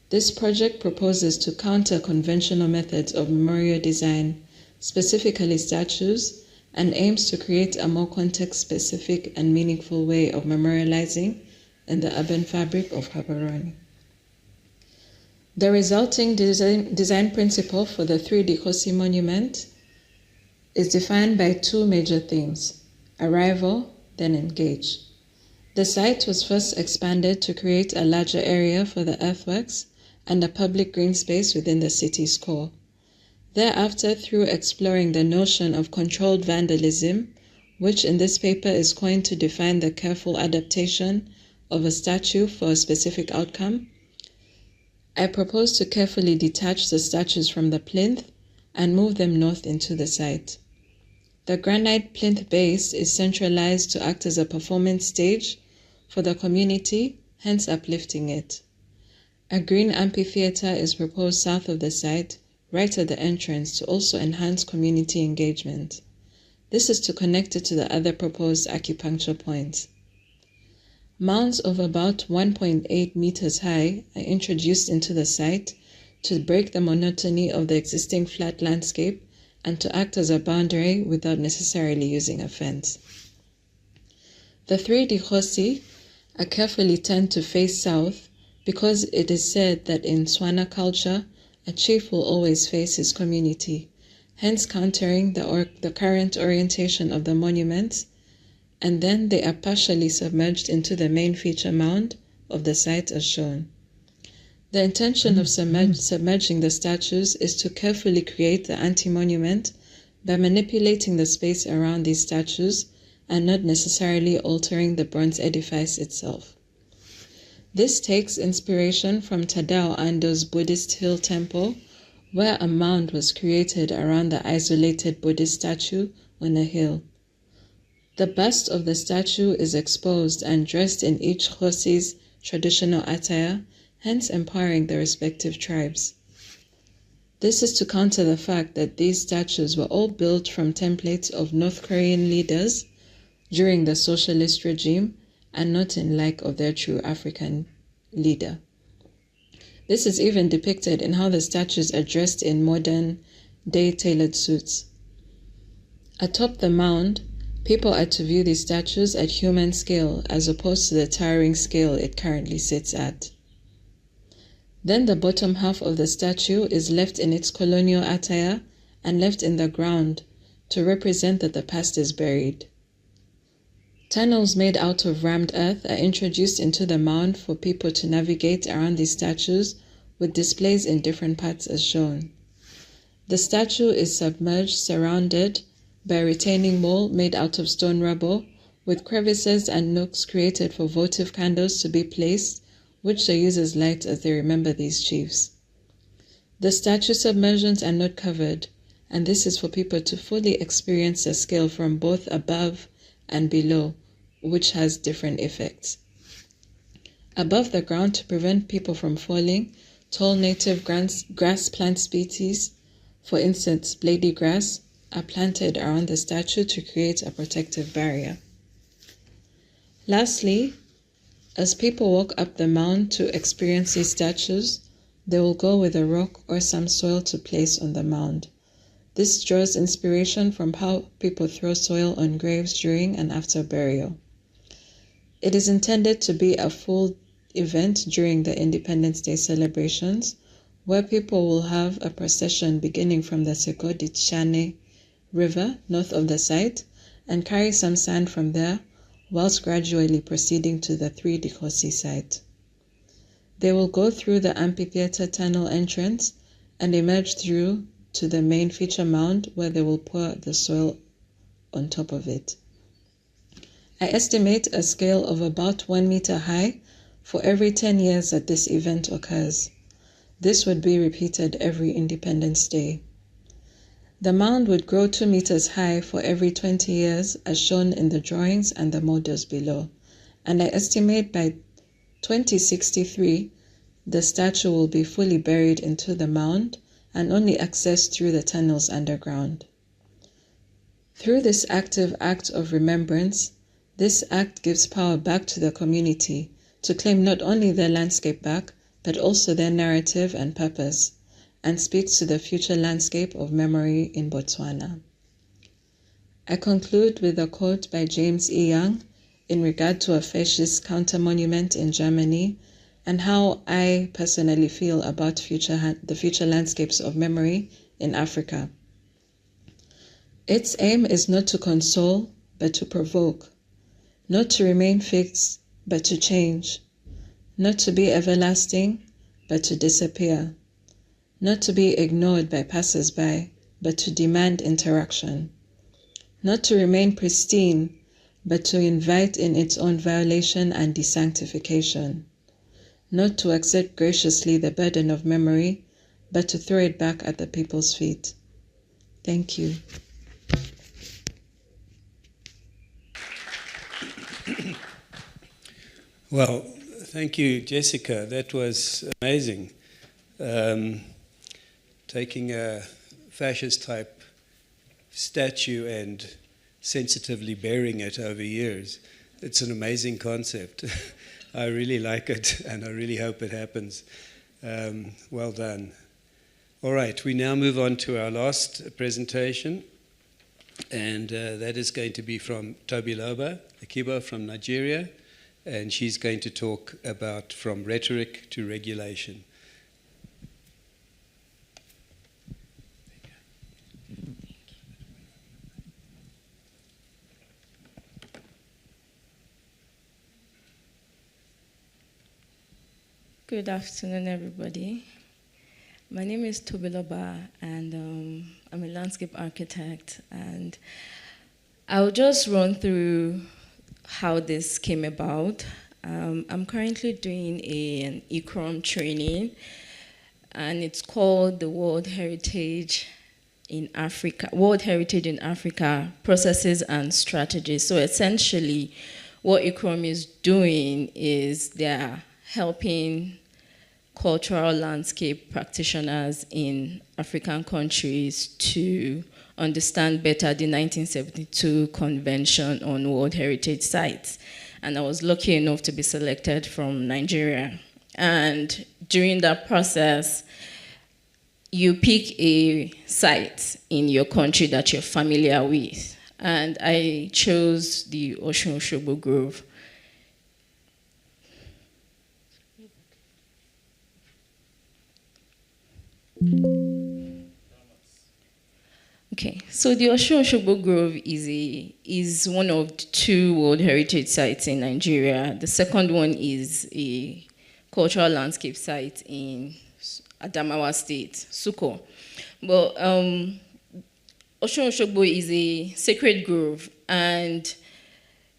this project proposes to counter conventional methods of memorial design, specifically statues, and aims to create a more context-specific and meaningful way of memorializing in the urban fabric of Gaborone. The resulting design principle for the 3D Kgosi monument is defined by two major themes: arrival, then engage. The site was first expanded to create a larger area for the earthworks and a public green space within the city's core. Thereafter, through exploring the notion of controlled vandalism, which in this paper is coined to define the careful adaptation of a statue for a specific outcome, I propose to carefully detach the statues from the plinth and move them north into the site. The granite plinth base is centralized to act as a performance stage for the community, hence uplifting it. A green amphitheater is proposed south of the site, right at the entrance, to also enhance community engagement. This is to connect it to the other proposed acupuncture points. Mounds of about 1.8 meters high are introduced into the site to break the monotony of the existing flat landscape and to act as a boundary without necessarily using a fence. The 3D Kgosi are carefully turned to face south because it is said that in Tswana culture, a chief will always face his community, hence countering the current orientation of the monuments, and then they are partially submerged into the main feature mound of the site as shown. The intention of submerging the statues is to carefully create the anti-monument by manipulating the space around these statues and not necessarily altering the bronze edifice itself. This takes inspiration from Tadao Ando's Buddhist hill temple, where a mound was created around the isolated Buddhist statue on a hill. The bust of the statue is exposed and dressed in each Khosi's traditional attire, hence empowering the respective tribes. This is to counter the fact that these statues were all built from templates of North Korean leaders during the socialist regime and not in like of their true African leader. This is even depicted in how the statues are dressed in modern-day tailored suits. Atop the mound, people are to view these statues at human scale as opposed to the towering scale it currently sits at. Then the bottom half of the statue is left in its colonial attire and left in the ground to represent that the past is buried. Tunnels made out of rammed earth are introduced into the mound for people to navigate around these statues with displays in different parts as shown. The statue is submerged, surrounded by a retaining wall made out of stone rubble with crevices and nooks created for votive candles to be placed, which the users light as they remember these chiefs. The statue submersions are not covered, and this is for people to fully experience the scale from both above and below, which has different effects. Above the ground, to prevent people from falling, tall native grass plant species, for instance blady grass, are planted around the statue to create a protective barrier. Lastly, as people walk up the mound to experience these statues, they will go with a rock or some soil to place on the mound. This draws inspiration from how people throw soil on graves during and after burial. It is intended to be a full event during the Independence Day celebrations, where people will have a procession beginning from the Dayle River north of the site and carry some sand from there, whilst gradually proceeding to the 3D Kgosi site. They will go through the amphitheater tunnel entrance and emerge through to the main feature mound where they will pour the soil on top of it. I estimate a scale of about 1 meter high for every 10 years that this event occurs. This would be repeated every Independence Day. The mound would grow 2 meters high for every 20 years as shown in the drawings and the models below, and I estimate by 2063 the statue will be fully buried into the mound and only accessed through the tunnels underground. Through this active act of remembrance, this act gives power back to the community to claim not only their landscape back, but also their narrative and purpose, and speaks to the future landscape of memory in Botswana. I conclude with a quote by James E. Young in regard to a fascist counter-monument in Germany and how I personally feel about the future landscapes of memory in Africa. Its aim is not to console, but to provoke, not to remain fixed, but to change, not to be everlasting, but to disappear, not to be ignored by passers-by, but to demand interaction, not to remain pristine, but to invite in its own violation and desanctification, not to accept graciously the burden of memory, but to throw it back at the people's feet. Thank you. Well, thank you, Jessica. That was amazing. Taking a fascist-type statue and sensitively burying it over years. It's an amazing concept. I really like it, and I really hope it happens. Well done. All right, we now move on to our last presentation, and that is going to be from Tobiloba Akibo from Nigeria, and she's going to talk about from rhetoric to regulation. Good afternoon, everybody. My name is Tobiloba, and I'm a landscape architect. And I'll just run through how this came about. I'm currently doing an ECROM training, and it's called the World Heritage in Africa, Processes and Strategies. So essentially, what ECROM is doing is they're helping cultural landscape practitioners in African countries to understand better the 1972 Convention on World Heritage Sites. And I was lucky enough to be selected from Nigeria. And during that process, you pick a site in your country that you're familiar with. And I chose the Osun-Osogbo Grove. Okay, so the Osun-Osogbo Grove is one of 2 World Heritage Sites in Nigeria. The second one is a cultural landscape site in Adamawa State, Suko. But Osun-Osogbo is a sacred grove, and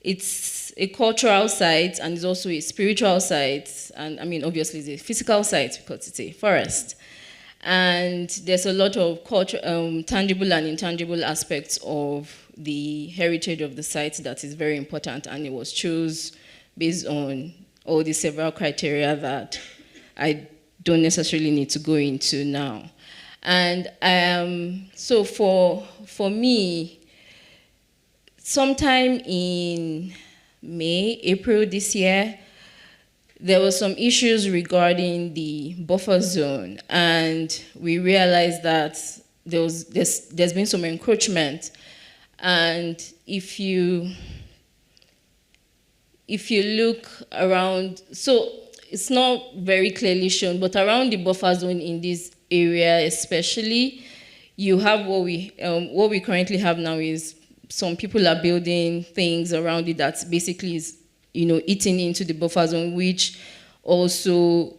it's a cultural site, and it's also a spiritual site, and I mean, obviously it's a physical site because it's a forest. And there's a lot of tangible and intangible aspects of the heritage of the site that is very important, and it was chosen based on all the several criteria that I don't necessarily need to go into now. And so for me, sometime in April this year, there were some issues regarding the buffer zone, and we realized that there's been some encroachment. And if you look around, so it's not very clearly shown, but around the buffer zone in this area especially, you have what we currently have now is some people are building things around it that basically is eating into the buffer zone, which also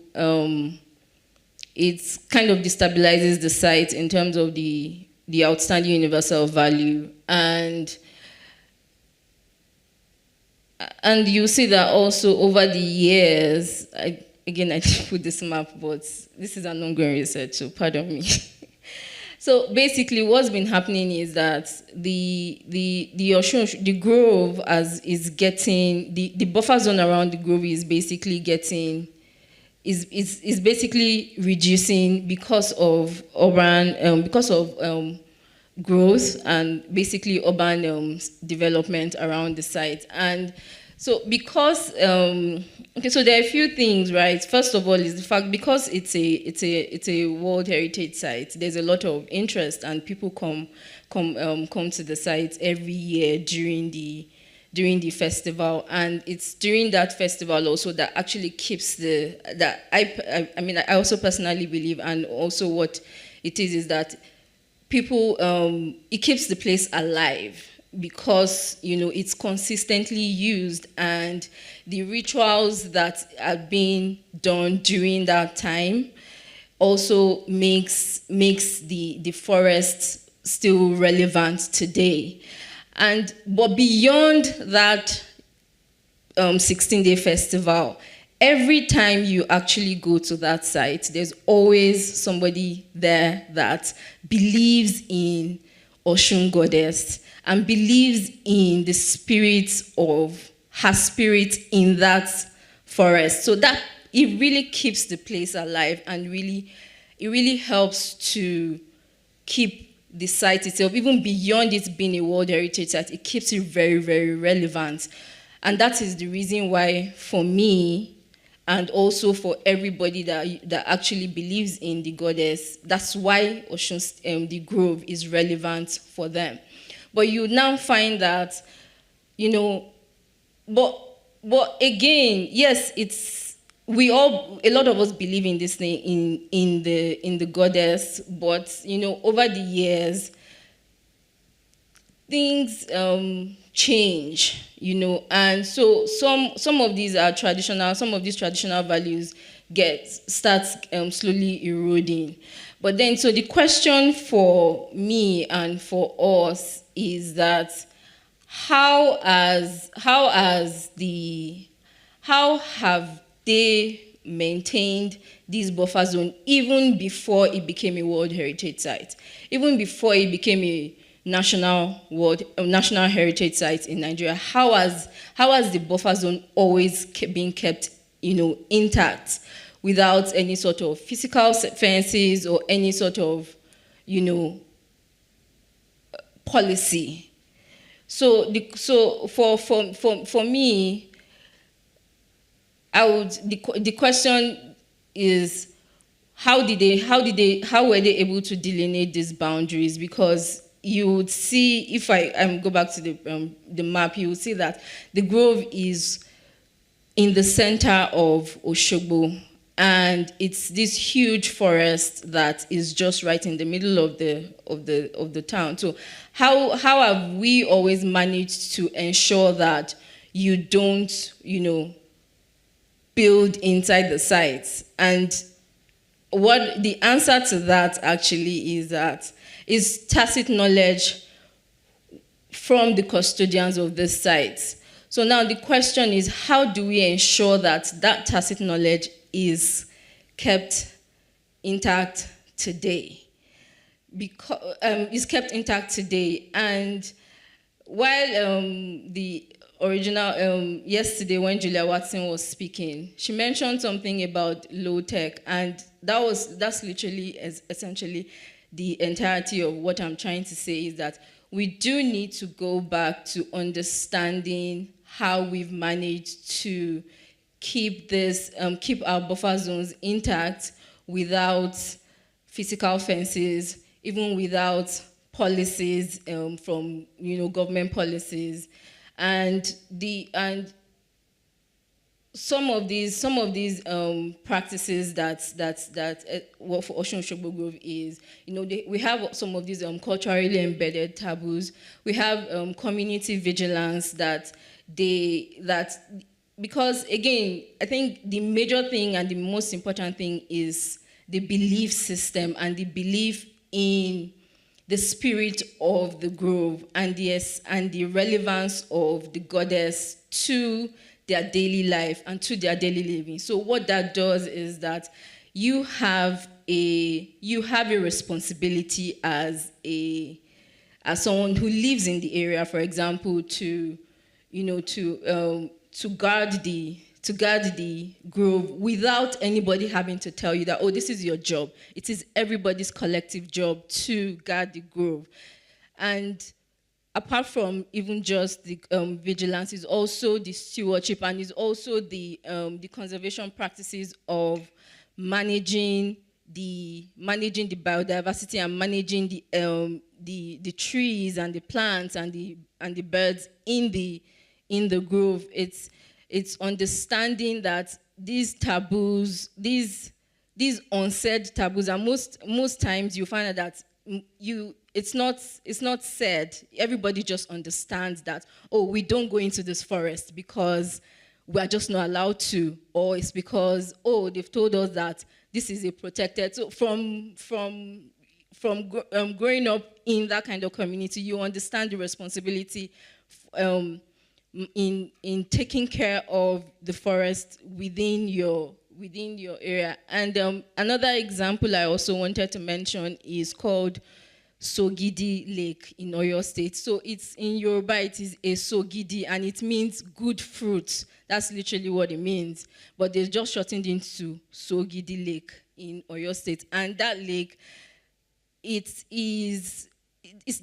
it kind of destabilizes the site in terms of the outstanding universal value. And you see that also over the years, again, I didn't put this map, but this is an ongoing research, so pardon me. So basically what's been happening is that the grove is getting, the buffer zone around the grove is basically getting, is basically reducing because of urban, growth and basically urban development around the site. And so because, okay, so there are a few things, right? First of all is the fact, because it's a World Heritage Site, there's a lot of interest and people come to the site every year during the festival. And it's during that festival also that actually keeps I also personally believe, and also what it is that people, it keeps the place alive, because it's consistently used, and the rituals that are being done during that time also makes the forest still relevant today. But beyond that 16-day festival, every time you actually go to that site, there's always somebody there that believes in Oshun goddess and believes in the spirit of her spirit in that forest. So that it really keeps the place alive, and it really helps to keep the site itself, even beyond it being a World Heritage Site, it keeps it very, very relevant. And that is the reason why, for me, and also for everybody that actually believes in the goddess, that's why the grove is relevant for them. But you now find that, but again, yes, a lot of us believe in this thing, in the goddess, but over the years, things change, and so some of these are traditional, some of these traditional values starts slowly eroding. But then, so the question for me and for us is that how have they maintained this buffer zone even before it became a World Heritage Site, even before it became a national heritage site in Nigeria? How has the buffer zone always been kept, intact, without any sort of physical fences or any sort of, policy? So for me, the question is, how were they able to delineate these boundaries? Because you would see, if I go back to the map, you will see that the grove is in the center of Osogbo, and it's this huge forest that is just right in the middle of the town. So how have we always managed to ensure that you don't, build inside the sites? And what the answer to that actually is tacit knowledge from the custodians of the sites. So now the question is, how do we ensure that tacit knowledge is kept intact today? Is kept intact today. And while the original, yesterday when Julia Watson was speaking, she mentioned something about low tech, and that's literally essentially the entirety of what I'm trying to say, is that we do need to go back to understanding how we've managed to keep our buffer zones intact without physical fences, even without policies from government policies, and some of these practices that what for Osun Osogbo Grove is, we have some of these culturally embedded taboos. We have community vigilance that because again, I think the major thing and the most important thing is the belief system and the belief in the spirit of the grove and the relevance of the goddess to their daily life and to their daily living. So what that does is that you have a responsibility as someone who lives in the area, for example, to guard the grove without anybody having to tell you that, oh, this is your job. It is everybody's collective job to guard the grove. And apart from even just the vigilance, is also the stewardship and is also the conservation practices of managing the biodiversity and managing the trees and the plants and the birds in the grove. It's understanding that these taboos, these unsaid taboos, and most times you find out that it's not said. Everybody just understands that, oh, we don't go into this forest because we are just not allowed to, or it's because, oh, they've told us that this is a protected. So from growing up in that kind of community, you understand the responsibility in taking care of the forest within your area. And another example I also wanted to mention is called Sogidi Lake in Oyo State. So it's in Yoruba, it is a Sogidi, and it means good fruit. That's literally what it means. But they just shortened into Sogidi Lake in Oyo State. And that lake,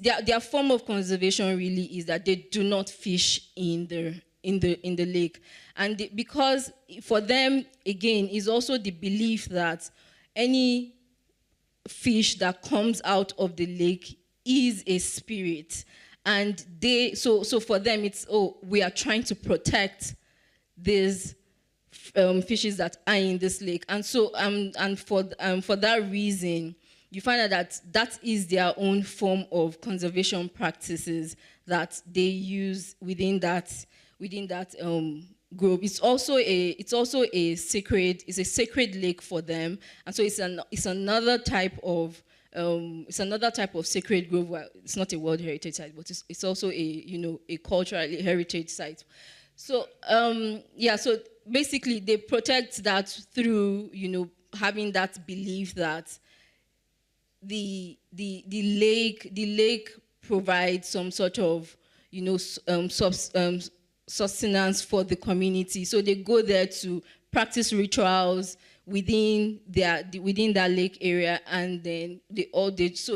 their form of conservation really is that they do not fish in the lake. And because for them, again, is also the belief that any fish that comes out of the lake is a spirit. And so for them, it's, oh, we are trying to protect these fishes that are in this lake. And so and for that reason, you find out that is their own form of conservation practices that they use within that grove. It's also a sacred lake for them, and so it's another type of sacred grove. Well, it's not a World Heritage Site, but it's also a cultural heritage site. So so basically they protect that through having that belief that the lake provides some sort of sustenance for the community. So they go there to practice rituals within that lake area, and then it's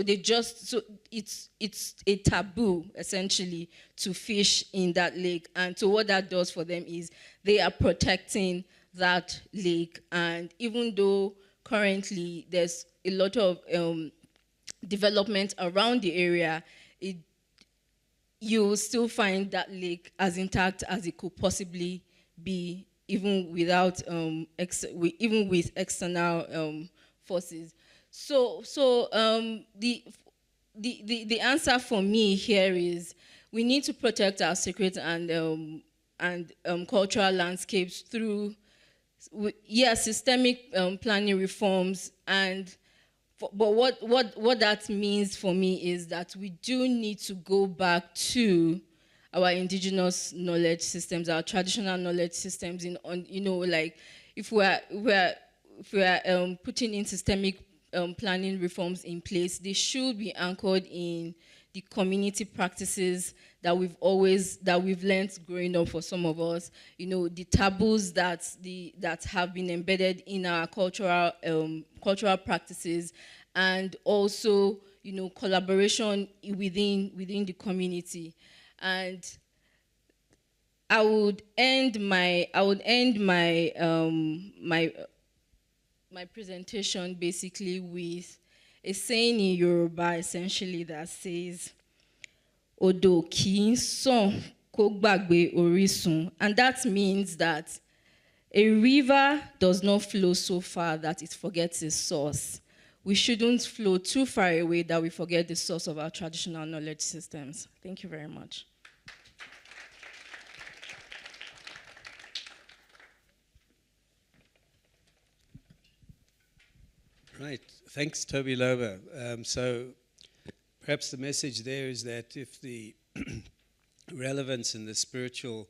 a taboo essentially to fish in that lake. And so what that does for them is they are protecting that lake. And even though currently there's a lot of development around the area, you will still find that lake as intact as it could possibly be, even without even with external forces. So the answer for me here is we need to protect our sacred and cultural landscapes through systemic planning reforms. But what that means for me is that we do need to go back to our indigenous knowledge systems, our traditional knowledge systems. If we're putting in systemic planning reforms in place, they should be anchored in the community practices that we've learned growing up. For some of us, the taboos that have been embedded in our cultural practices, and also collaboration within the community. And I would end my presentation basically with a saying in Yoruba, essentially, that says, "Odo ki son ko gbagbe orisun," and that means that a river does not flow so far that it forgets its source. We shouldn't flow too far away that we forget the source of our traditional knowledge systems. Thank you very much. Right, thanks Tobiloba. So perhaps the message there is that if the relevance and the spiritual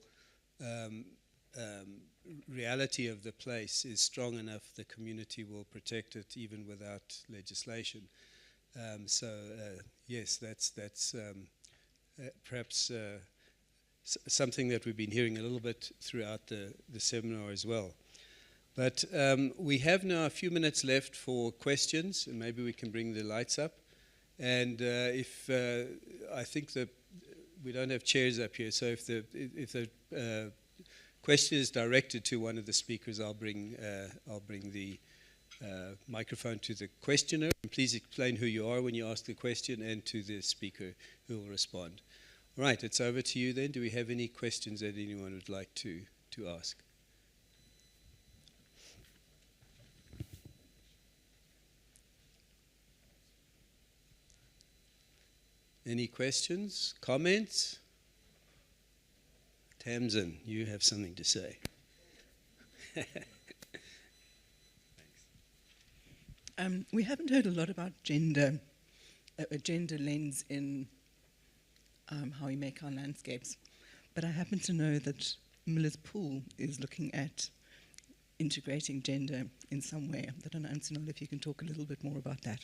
reality of the place is strong enough, the community will protect it even without legislation. Yes, that's perhaps something that we've been hearing a little bit throughout the seminar as well. But we have now a few minutes left for questions, and maybe we can bring the lights up. And if I think that we don't have chairs up here, so if the question is directed to one of the speakers, I'll bring the microphone to the questioner. And please explain who you are when you ask the question, and to the speaker who will respond. All right, it's over to you then. Do we have any questions that anyone would like to ask? Any questions, comments? Tamsin, you have something to say. We haven't heard a lot about gender, a gender lens in how we make our landscapes, but I happen to know that Miller's Pool is looking at integrating gender in some way. I don't know, Ancunel, if you can talk a little bit more about that.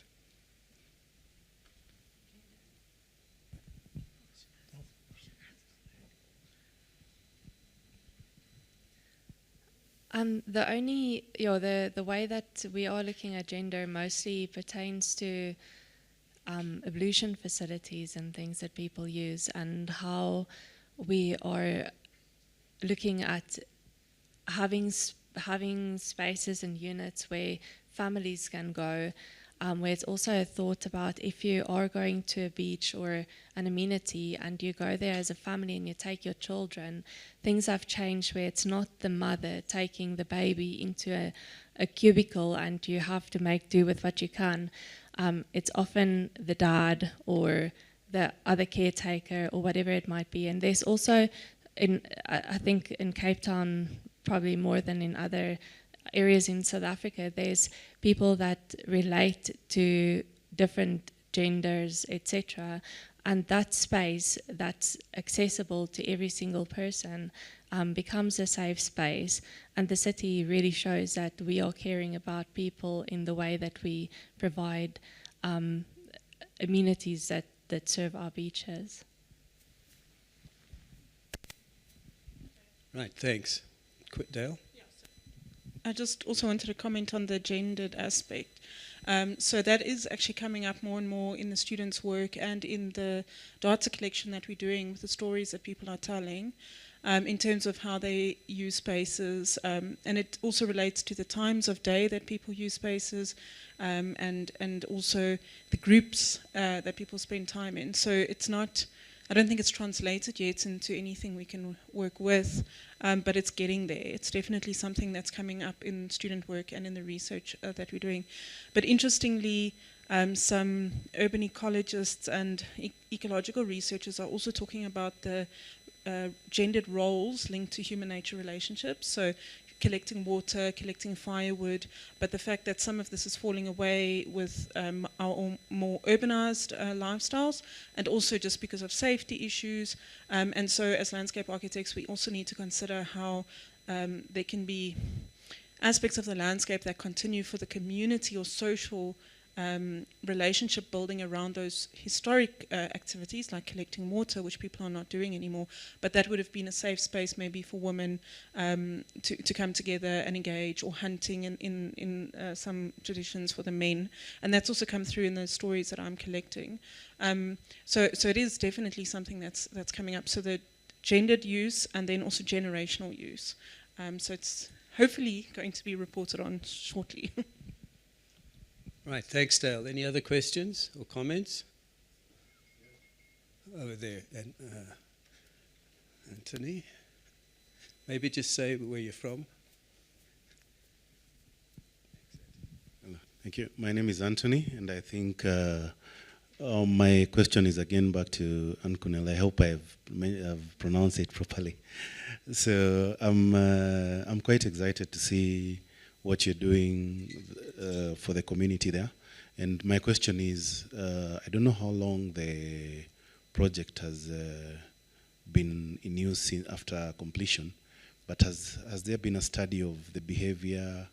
The way that we are looking at gender mostly pertains to ablution facilities and things that people use, and how we are looking at having spaces and units where families can go, where it's also a thought about if you are going to a beach or an amenity and you go there as a family and you take your children, things have changed where it's not the mother taking the baby into a cubicle and you have to make do with what you can. It's often the dad or the other caretaker or whatever it might be. And there's also, I think in Cape Town, probably more than in other areas in South Africa, there's people that relate to different genders, etc. And that space that's accessible to every single person becomes a safe space. And the city really shows that we are caring about people in the way that we provide amenities that serve our beaches. Right, thanks. Dayle? I just also wanted to comment on the gendered aspect. So that is actually coming up more and more in the students' work and in the data collection that we're doing with the stories that people are telling, in terms of how they use spaces. And it also relates to the times of day that people use spaces, and also the groups that people spend time in. So it's not, I don't think it's translated yet into anything we can work with, but it's getting there. It's definitely something that's coming up in student work and in the research that we're doing. But interestingly, some urban ecologists and ecological researchers are also talking about the gendered roles linked to human-nature relationships. So collecting water, collecting firewood, but the fact that some of this is falling away with our more urbanized lifestyles, and also just because of safety issues. And so as landscape architects, we also need to consider how there can be aspects of the landscape that continue for the community or social relationship building around those historic activities like collecting water, which people are not doing anymore, but that would have been a safe space maybe for women to come together and engage, or hunting in some traditions for the men, and that's also come through in the stories that I'm collecting. So it is definitely something that's coming up. So the gendered use and then also generational use. So it's hopefully going to be reported on shortly. Right, thanks, Dayle. Any other questions or comments? Over there, and Anthony. Maybe just say where you're from. Hello. Thank you. My name is Anthony, and I think my question is again back to Ancunel. I hope I've pronounced it properly. So I'm quite excited to see what you're doing for the community there. And my question is, I don't know how long the project has been in use after completion, but has there been a study of the behavior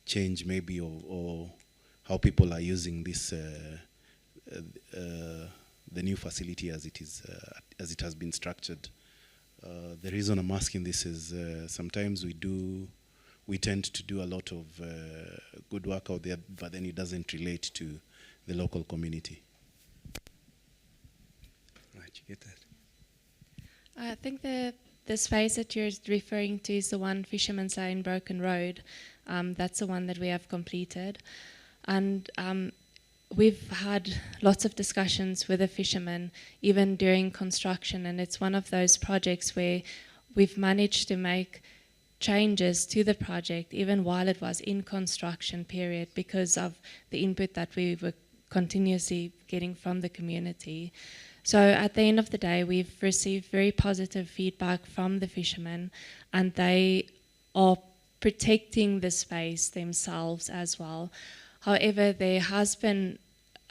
change maybe, or how people are using this, the new facility as it has been structured? The reason I'm asking this is sometimes we tend to do a lot of good work out there, but then it doesn't relate to the local community. Right, you get that? I think the space that you're referring to is the one Fisherman's Lane, Broken Road. That's the one that we have completed. And we've had lots of discussions with the fishermen, even during construction, and it's one of those projects where we've managed to make changes to the project even while it was in construction period because of the input that we were continuously getting from the community. So at the end of the day, we've received very positive feedback from the fishermen, and they are protecting the space themselves as well. However, there has been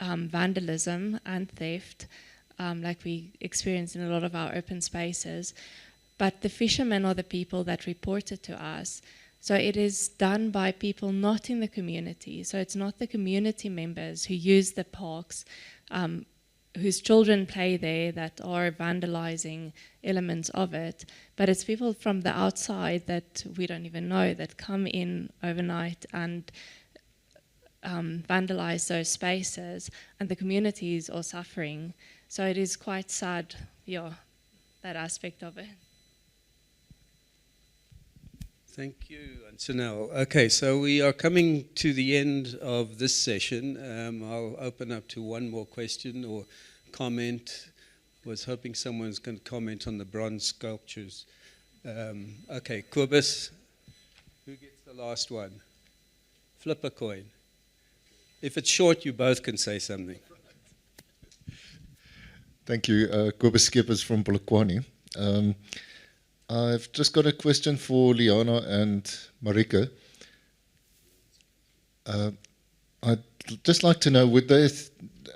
vandalism and theft, like we experience in a lot of our open spaces, but the fishermen are the people that report it to us. So it is done by people not in the community. So it's not the community members who use the parks, whose children play there, that are vandalizing elements of it, but it's people from the outside that we don't even know that come in overnight and vandalize those spaces, and the communities are suffering. So it is quite sad, yeah, that aspect of it. Thank you, Ancunel. Okay, so we are coming to the end of this session. I'll open up to one more question or comment. Was hoping someone's going to comment on the bronze sculptures. Okay, Kobus, who gets the last one? Flip a coin. If it's short, you both can say something. Thank you. Kobus Skeepers from Polokwane. I've just got a question for Liana and Marike. I'd just like to know, would they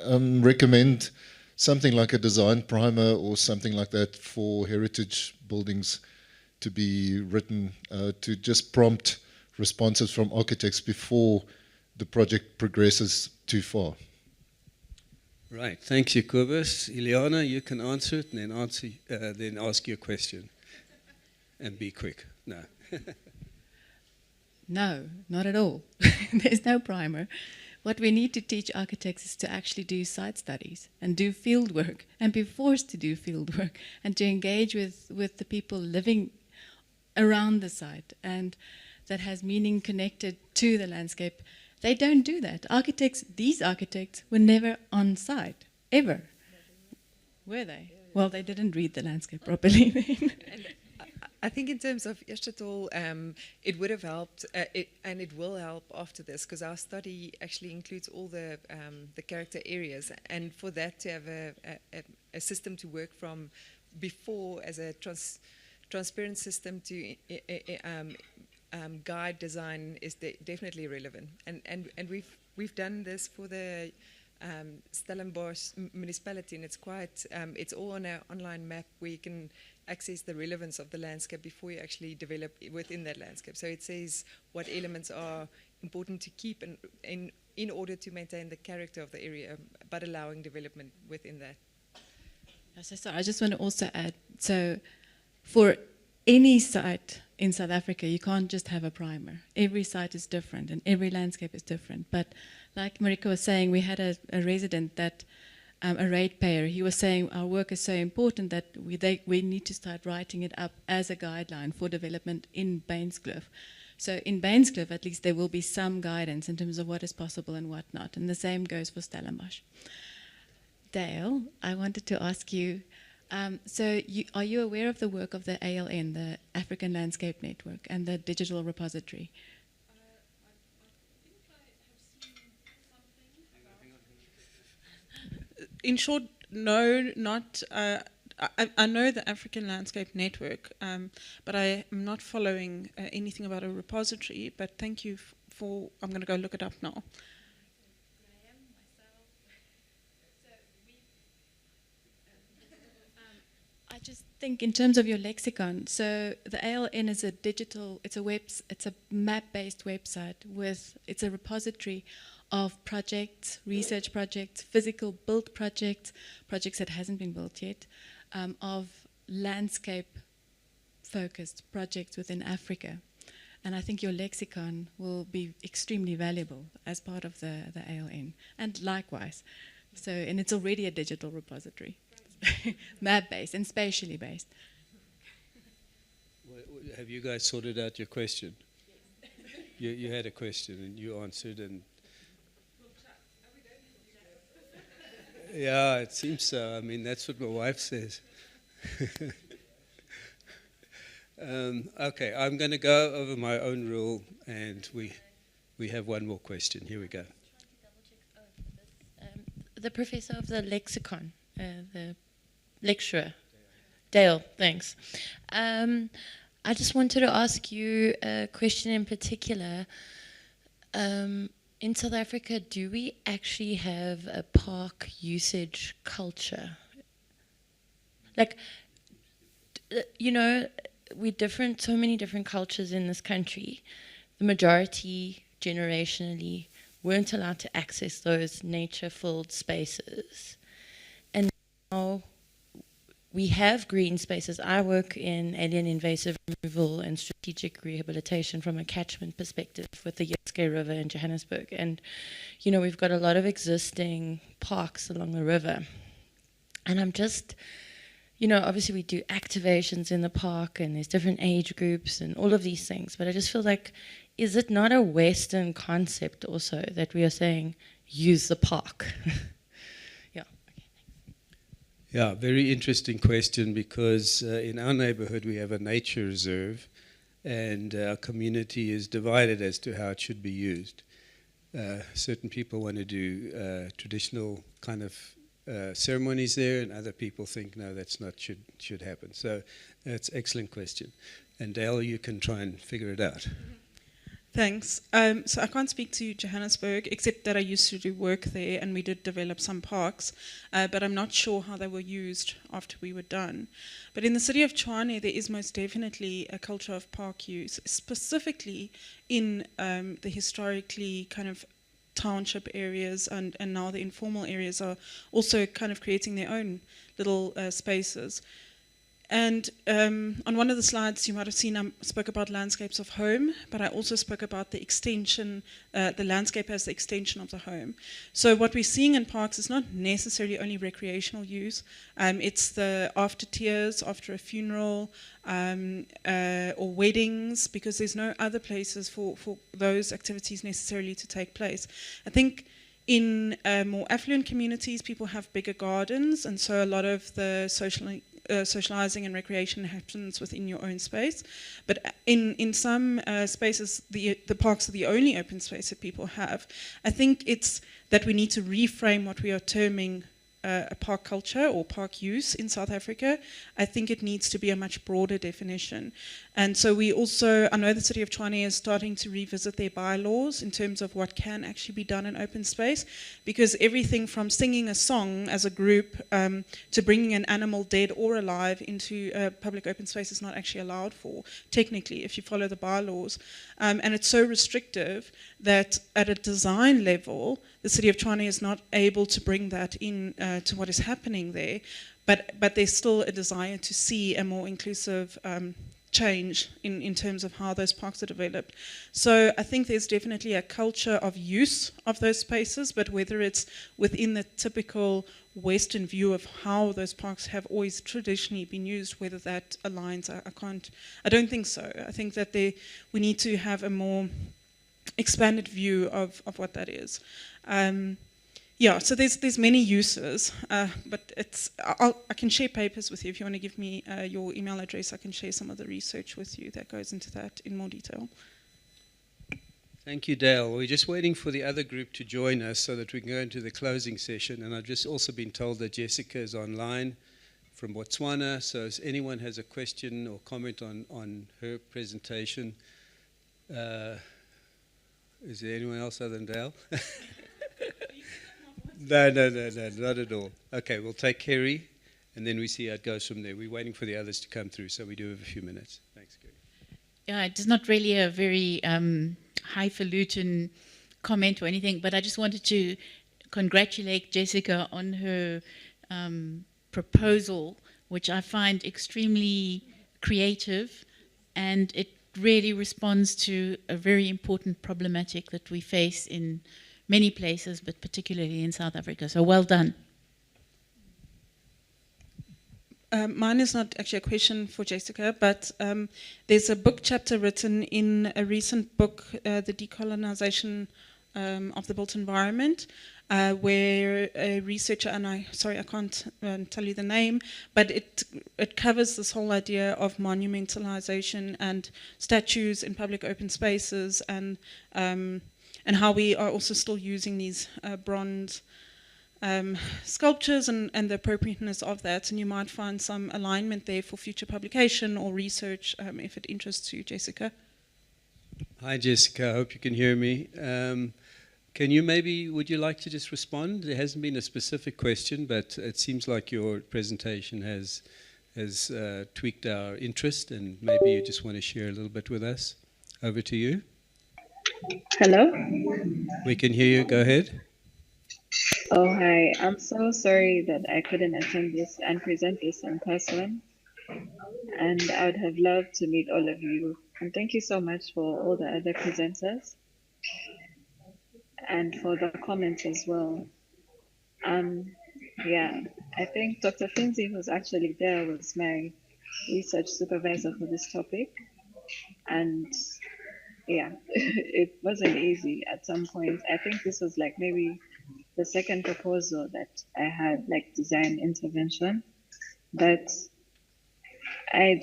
recommend something like a design primer or something like that for heritage buildings to be written to just prompt responses from architects before the project progresses too far? Right, thank you, Kobus. Liana, you can answer it and then ask your question. And be quick. No. No, not at all. There's no primer. What we need to teach architects is to actually do site studies and do field work and be forced to do field work and to engage with the people living around the site, and that has meaning connected to the landscape. They don't do that. These architects were never on site, ever. Were they? Well, they didn't read the landscape properly. I think in terms of Ntale, it would have helped, and it will help after this, because our study actually includes all the character areas, and for that to have a system to work from before as a transparent system to guide design is definitely relevant, and we've done this for the Stellenbosch municipality, and it's quite it's all on our online map where you can access the relevance of the landscape before you actually develop within that landscape. So it says what elements are important to keep in order to maintain the character of the area, but allowing development within that. So sorry, I just want to also add, so for any site in South Africa, you can't just have a primer. Every site is different and every landscape is different. But like Marike was saying, we had a resident that a ratepayer, he was saying our work is so important that we need to start writing it up as a guideline for development in Bainskloof. So in Bainskloof, at least, there will be some guidance in terms of what is possible and what not. And the same goes for Stellenbosch. Dayle, I wanted to ask you, are you aware of the work of the ALN, the African Landscape Network, and the digital repository? In short, no, not. I know the African Landscape Network, but I am not following anything about a repository. But thank you I'm going to go look it up now. I just think in terms of your lexicon, so the ALN is a digital, it's a map-based website it's a repository of projects, research projects, physical built projects that hasn't been built yet, of landscape-focused projects within Africa. And I think your lexicon will be extremely valuable as part of the ALN, and likewise. So, and it's already a digital repository. Map-based and spatially based. Have you guys sorted out your question? Yes. You had a question and you answered, and yeah, it seems so. I mean, that's what my wife says. Okay, I'm going to go over my own rule, and we have one more question. Here we go. The professor of the lexicon, the lecturer, Dayle, thanks. I just wanted to ask you a question in particular. In South Africa, do we actually have a park usage culture? Like, you know, we're different, so many different cultures in this country. The majority, generationally, weren't allowed to access those nature-filled spaces. And now we have green spaces. I work in alien invasive removal and strategic rehabilitation from a catchment perspective with the Yetske River in Johannesburg. And, you know, we've got a lot of existing parks along the river. And I'm just, you know, obviously we do activations in the park and there's different age groups and all of these things. But I just feel like, is it not a Western concept also that we are saying, use the park? Yeah, very interesting question, because in our neighborhood we have a nature reserve and our community is divided as to how it should be used. Certain people want to do traditional kind of ceremonies there, and other people think, no, that's not should happen. So that's an excellent question. And Dayle, you can try and figure it out. Thanks. So I can't speak to Johannesburg, except that I used to do work there and we did develop some parks, but I'm not sure how they were used after we were done. But in the city of Tshwane, there is most definitely a culture of park use, specifically in the historically kind of township areas, and now the informal areas are also kind of creating their own little spaces. And on one of the slides you might have seen I spoke about landscapes of home, but I also spoke about the extension, the landscape as the extension of the home. So what we're seeing in parks is not necessarily only recreational use. It's the after tears, after a funeral, or weddings, because there's no other places for those activities necessarily to take place. I think in more affluent communities, people have bigger gardens, and so a lot of the socializing and recreation happens within your own space. But in some spaces, the parks are the only open space that people have. I think it's that we need to reframe what we are terming a park culture or park use in South Africa. I think it needs to be a much broader definition. And so we also, I know the city of Tshwane is starting to revisit their bylaws in terms of what can actually be done in open space, because everything from singing a song as a group to bringing an animal dead or alive into a public open space is not actually allowed for, technically, if you follow the bylaws. And it's so restrictive that at a design level, the city of Tshwane is not able to bring that in to what is happening there, but there's still a desire to see a more inclusive change in terms of how those parks are developed. So I think there's definitely a culture of use of those spaces, but whether it's within the typical Western view of how those parks have always traditionally been used, whether that aligns, I don't think so. I think that we need to have a more expanded view of what that is. Yeah, so there's many uses, but I can share papers with you. If you want to give me your email address, I can share some of the research with you that goes into that in more detail. Thank you, Dayle. We're just waiting for the other group to join us so that we can go into the closing session. And I've just also been told that Jessica is online from Botswana. So if anyone has a question or comment on her presentation, Is there anyone else other than Dayle? No, not at all. Okay, we'll take Kerry, and then we see how it goes from there. We're waiting for the others to come through, so we do have a few minutes. Thanks, Kerry. Yeah, it is not really a very highfalutin comment or anything, but I just wanted to congratulate Jessica on her proposal, which I find extremely creative, and it really responds to a very important problematic that we face in many places, but particularly in South Africa. So well done. Mine is not actually a question for Jessica, but there's a book chapter written in a recent book, The Decolonization of the Built Environment, where a researcher, and I can't tell you the name, but it covers this whole idea of monumentalization and statues in public open spaces, and how we are also still using these bronze sculptures and the appropriateness of that. And you might find some alignment there for future publication or research if it interests you, Jessica. Hi, Jessica. I hope you can hear me. Would you like to just respond? There hasn't been a specific question, but it seems like your presentation has tweaked our interest, and maybe you just want to share a little bit with us. Over to you. Hello? We can hear you. Go ahead. Oh, hi. I'm so sorry that I couldn't attend this and present this in person. And I would have loved to meet all of you. And thank you so much for all the other presenters and for the comments as well. Yeah, I think Dr. Finzi, who's actually there, was my research supervisor for this topic. And yeah, it wasn't easy at some point. I think this was like maybe the second proposal that I had, like design intervention. But I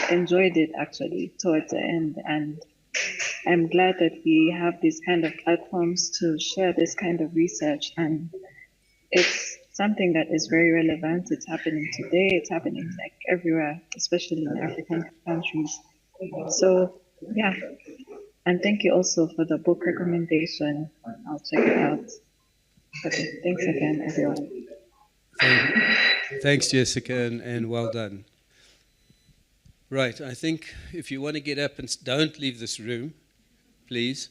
enjoyed it actually towards the end, and I'm glad that we have these kind of platforms to share this kind of research, and it's something that is very relevant. It's happening today, it's happening like everywhere, especially in African countries. So yeah, and thank you also for the book recommendation. I'll check it out. Okay, thanks again, everyone. Thanks, Jessica, and well done. Right, I think if you want to get up and don't leave this room, please,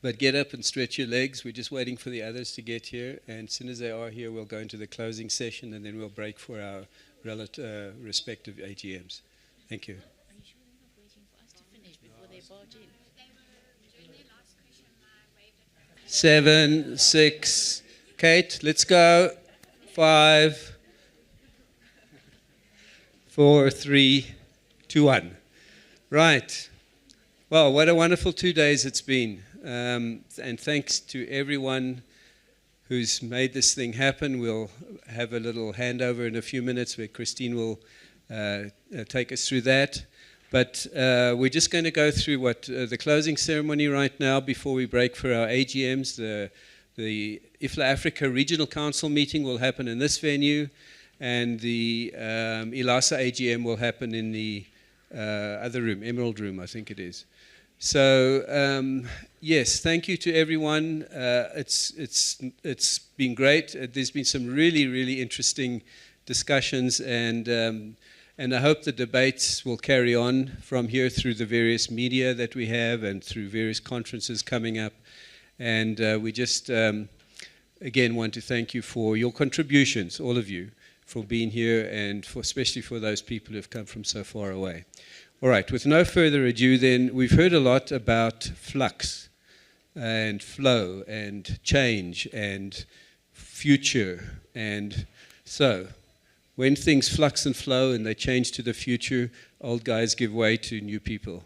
but get up and stretch your legs. We're just waiting for the others to get here, and as soon as they are here, we'll go into the closing session, and then we'll break for our respective AGMs. Thank you. Are you sure they're not waiting for us to finish before they barge in? 7, 6, Kate, let's go. 5, 4, 3, 2, 1. Right. Well, what a wonderful 2 days it's been. And thanks to everyone who's made this thing happen. We'll have a little handover in a few minutes where Christine will take us through that. But we're just going to go through the closing ceremony right now before we break for our AGMs. The IFLA Africa Regional Council meeting will happen in this venue, and the ILASA AGM will happen in the other room, Emerald Room, I think it is. So yes, thank you to everyone. It's been great. There's been some really, really interesting discussions, and I hope the debates will carry on from here through the various media that we have and through various conferences coming up. And we just, again, want to thank you for your contributions, all of you, for being here, and especially for those people who have come from so far away. All right, with no further ado then, we've heard a lot about flux and flow and change and future. And so, when things flux and flow and they change to the future, old guys give way to new people.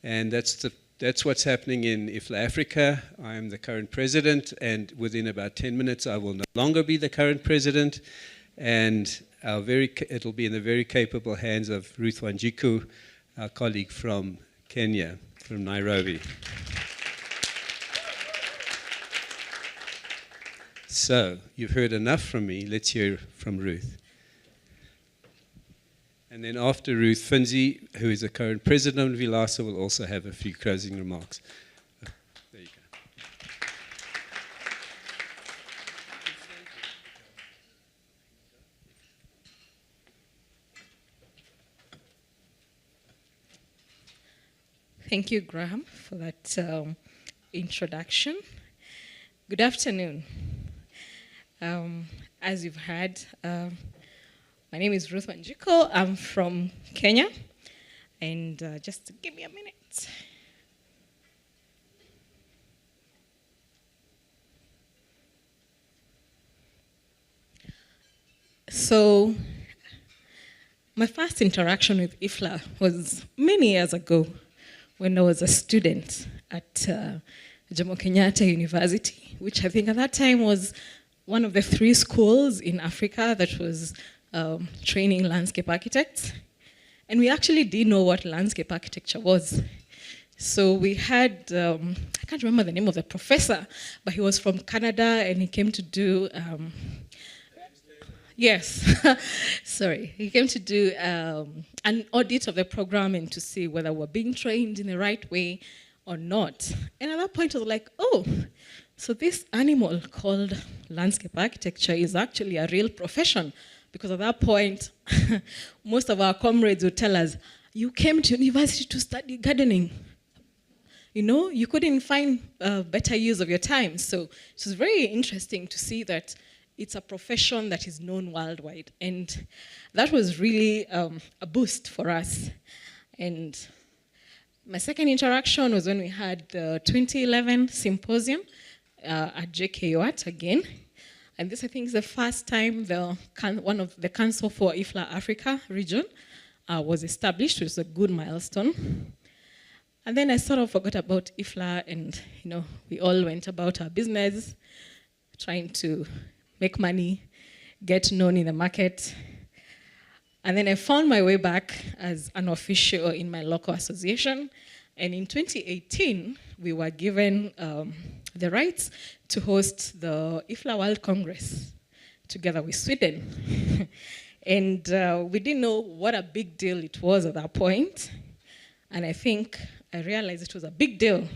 And that's what's happening in IFLA Africa. I am the current president, and within about 10 minutes I will no longer be the current president. And it'll be in the very capable hands of Ruth Wanjiku, our colleague from Kenya, from Nairobi. So, you've heard enough from me. Let's hear from Ruth. And then after Ruth, Finzi, who is the current president of ILASA, will also have a few closing remarks. There you Thank you, Graham, for that introduction. Good afternoon. As you've heard, my name is Ruth Wanjiko. I'm from Kenya. And just give me a minute. So, my first interaction with IFLA was many years ago when I was a student at Jomo Kenyatta University, which I think at that time was one of the 3 schools in Africa that was training landscape architects. And we actually didn't know what landscape architecture was. So we had, I can't remember the name of the professor, but he was from Canada and he came to do, sorry, he came to do an audit of the program and to see whether we're being trained in the right way or not. And at that point I was like, oh, so this animal called landscape architecture is actually a real profession. Because at that point, most of our comrades would tell us, you came to university to study gardening. You know, you couldn't find better use of your time. So it was very interesting to see that it's a profession that is known worldwide. And that was really a boost for us. And my second interaction was when we had the 2011 symposium at JKUAT again. And this, I think, is the first time one of the Council for IFLA Africa region was established, which was a good milestone. And then I sort of forgot about IFLA, and we all went about our business, trying to make money, get known in the market. And then I found my way back as an official in my local association. And in 2018, we were given the rights to host the IFLA World Congress together with Sweden. And we didn't know what a big deal it was at that point. And I think I realized it was a big deal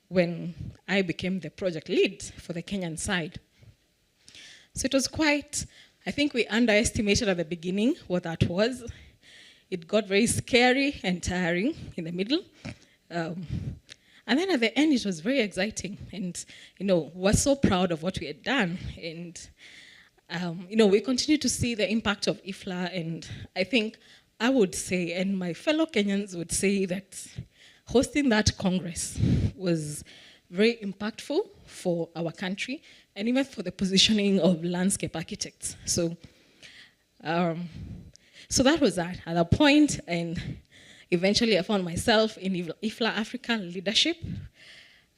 when I became the project lead for the Kenyan side. So it was quite, I think we underestimated at the beginning what that was. It got very scary and tiring in the middle. And then at the end, it was very exciting. And, we're so proud of what we had done. And, we continue to see the impact of IFLA. And I think I would say, and my fellow Kenyans would say, that hosting that Congress was very impactful for our country and even for the positioning of landscape architects. So that was that at that point. And eventually, I found myself in IFLA African leadership.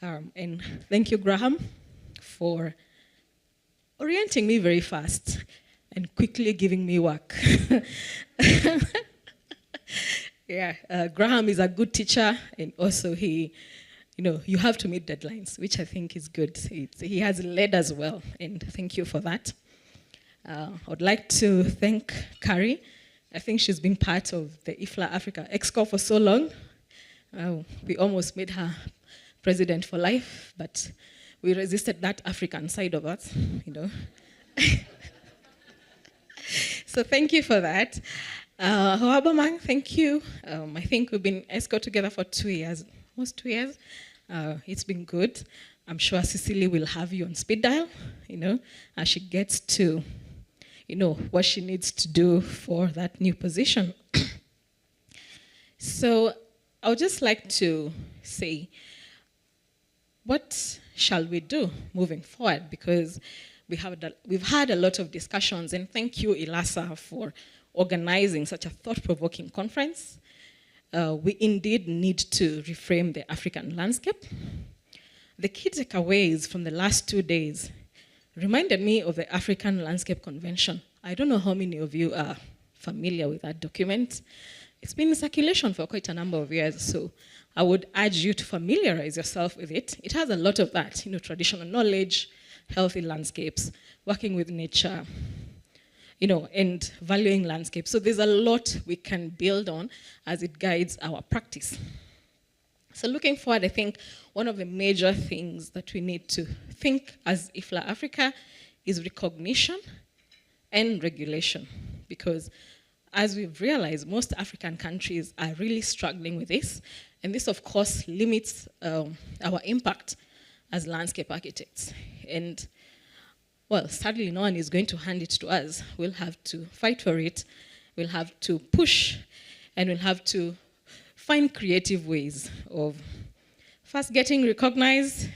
And thank you, Graham, for orienting me very fast and quickly giving me work. Graham is a good teacher, and also you have to meet deadlines, which I think is good. He has led as well, and thank you for that. I would like to thank Carrie. I think she's been part of the IFLA Africa Exco for so long. We almost made her president for life, but we resisted that African side of us, So thank you for that. Hoabamang, thank you. I think we've been ESCO together for 2 years, almost 2 years. It's been good. I'm sure Cecily will have you on speed dial, as she gets to what she needs to do for that new position. So I would just like to say, what shall we do moving forward? Because we've had a lot of discussions, and thank you, ILASA, for organizing such a thought-provoking conference. We indeed need to reframe the African landscape. The key takeaways from the last 2 days reminded me of the African Landscape Convention. I don't know how many of you are familiar with that document. It's been in circulation for quite a number of years, so I would urge you to familiarize yourself with it. It has a lot of that, traditional knowledge, healthy landscapes, working with nature, and valuing landscapes. So there's a lot we can build on as it guides our practice. So looking forward, I think one of the major things that we need to think as IFLA Africa is recognition and regulation, because as we've realized, most African countries are really struggling with this. And this, of course, limits our impact as landscape architects. And, well, sadly, no one is going to hand it to us. We'll have to fight for it. We'll have to push, and we'll have to find creative ways of first getting recognized.